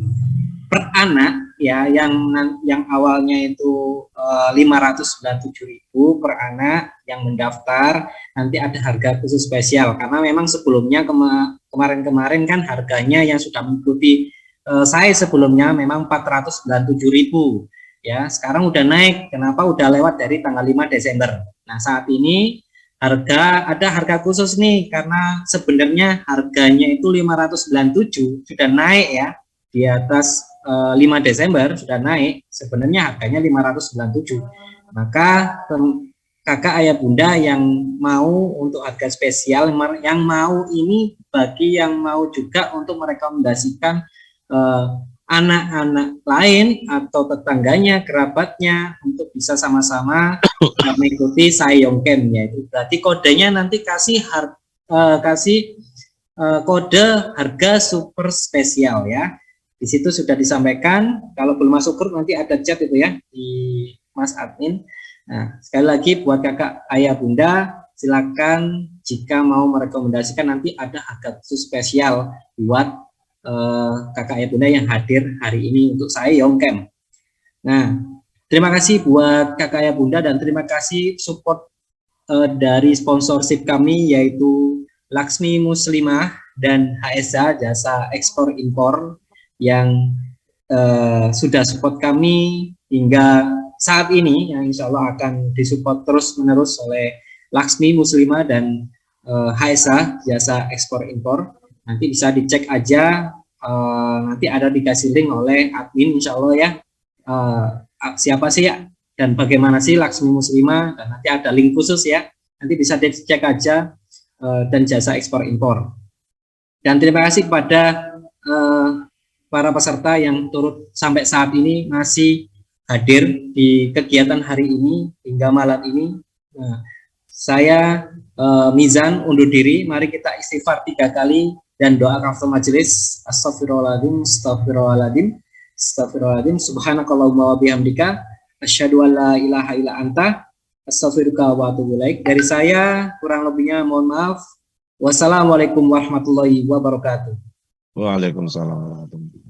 per anak ya, yang awalnya itu 597.000 per anak yang mendaftar, nanti ada harga khusus spesial karena memang sebelumnya kemarin-kemarin kan harganya yang sudah mengikuti saya sebelumnya memang 497.000 ya, sekarang udah naik. Kenapa? Udah lewat dari tanggal 5 Desember. Nah, saat ini ada harga khusus nih, karena sebenarnya harganya itu 597 sudah naik ya, di atas 5 Desember sudah naik, sebenarnya harganya 597. Maka kakak ayah bunda yang mau untuk harga spesial, yang mau ini bagi yang mau juga untuk merekomendasikan anak-anak lain atau tetangganya, kerabatnya untuk bisa sama-sama mengikuti Sayong Camp, yaitu berarti kodenya nanti kasih kode harga super spesial ya. Di situ sudah disampaikan, kalau belum masuk grup nanti ada chat itu ya di Mas Admin. Nah, sekali lagi buat kakak ayah bunda, silakan jika mau merekomendasikan nanti ada harga khusus spesial buat kakak ayah bunda yang hadir hari ini untuk saya Yongkem. Nah, terima kasih buat kakak ayah bunda dan terima kasih support dari sponsorship kami yaitu Laksmi Muslimah dan HSA Jasa Ekspor Impor yang sudah support kami hingga saat ini yang insya Allah akan disupport terus menerus oleh Laksmi Muslimah dan HSA Jasa Ekspor Impor. Nanti bisa dicek aja, nanti ada dikasih link oleh admin insya Allah ya, siapa sih ya dan bagaimana sih Laksmi Muslimah, dan nanti ada link khusus ya, nanti bisa dicek aja, dan jasa ekspor impor. Dan terima kasih kepada para peserta yang turut sampai saat ini masih hadir di kegiatan hari ini hingga malam ini. Nah, saya Mizan undur diri. Mari kita istighfar 3 kali dan doa kafaratul majelis. Astagfirullahaladzim, astagfirullahaladzim, astagfirullahaladzim. Subhanakallahumma wa bihamdika asyhadu an la ilaha illa anta astaghfiruka wa atubu ilaik. Dari saya kurang lebihnya mohon maaf. Wassalamualaikum warahmatullahi wabarakatuh. Waalaikumsalam warahmatullahi wabarakatuh.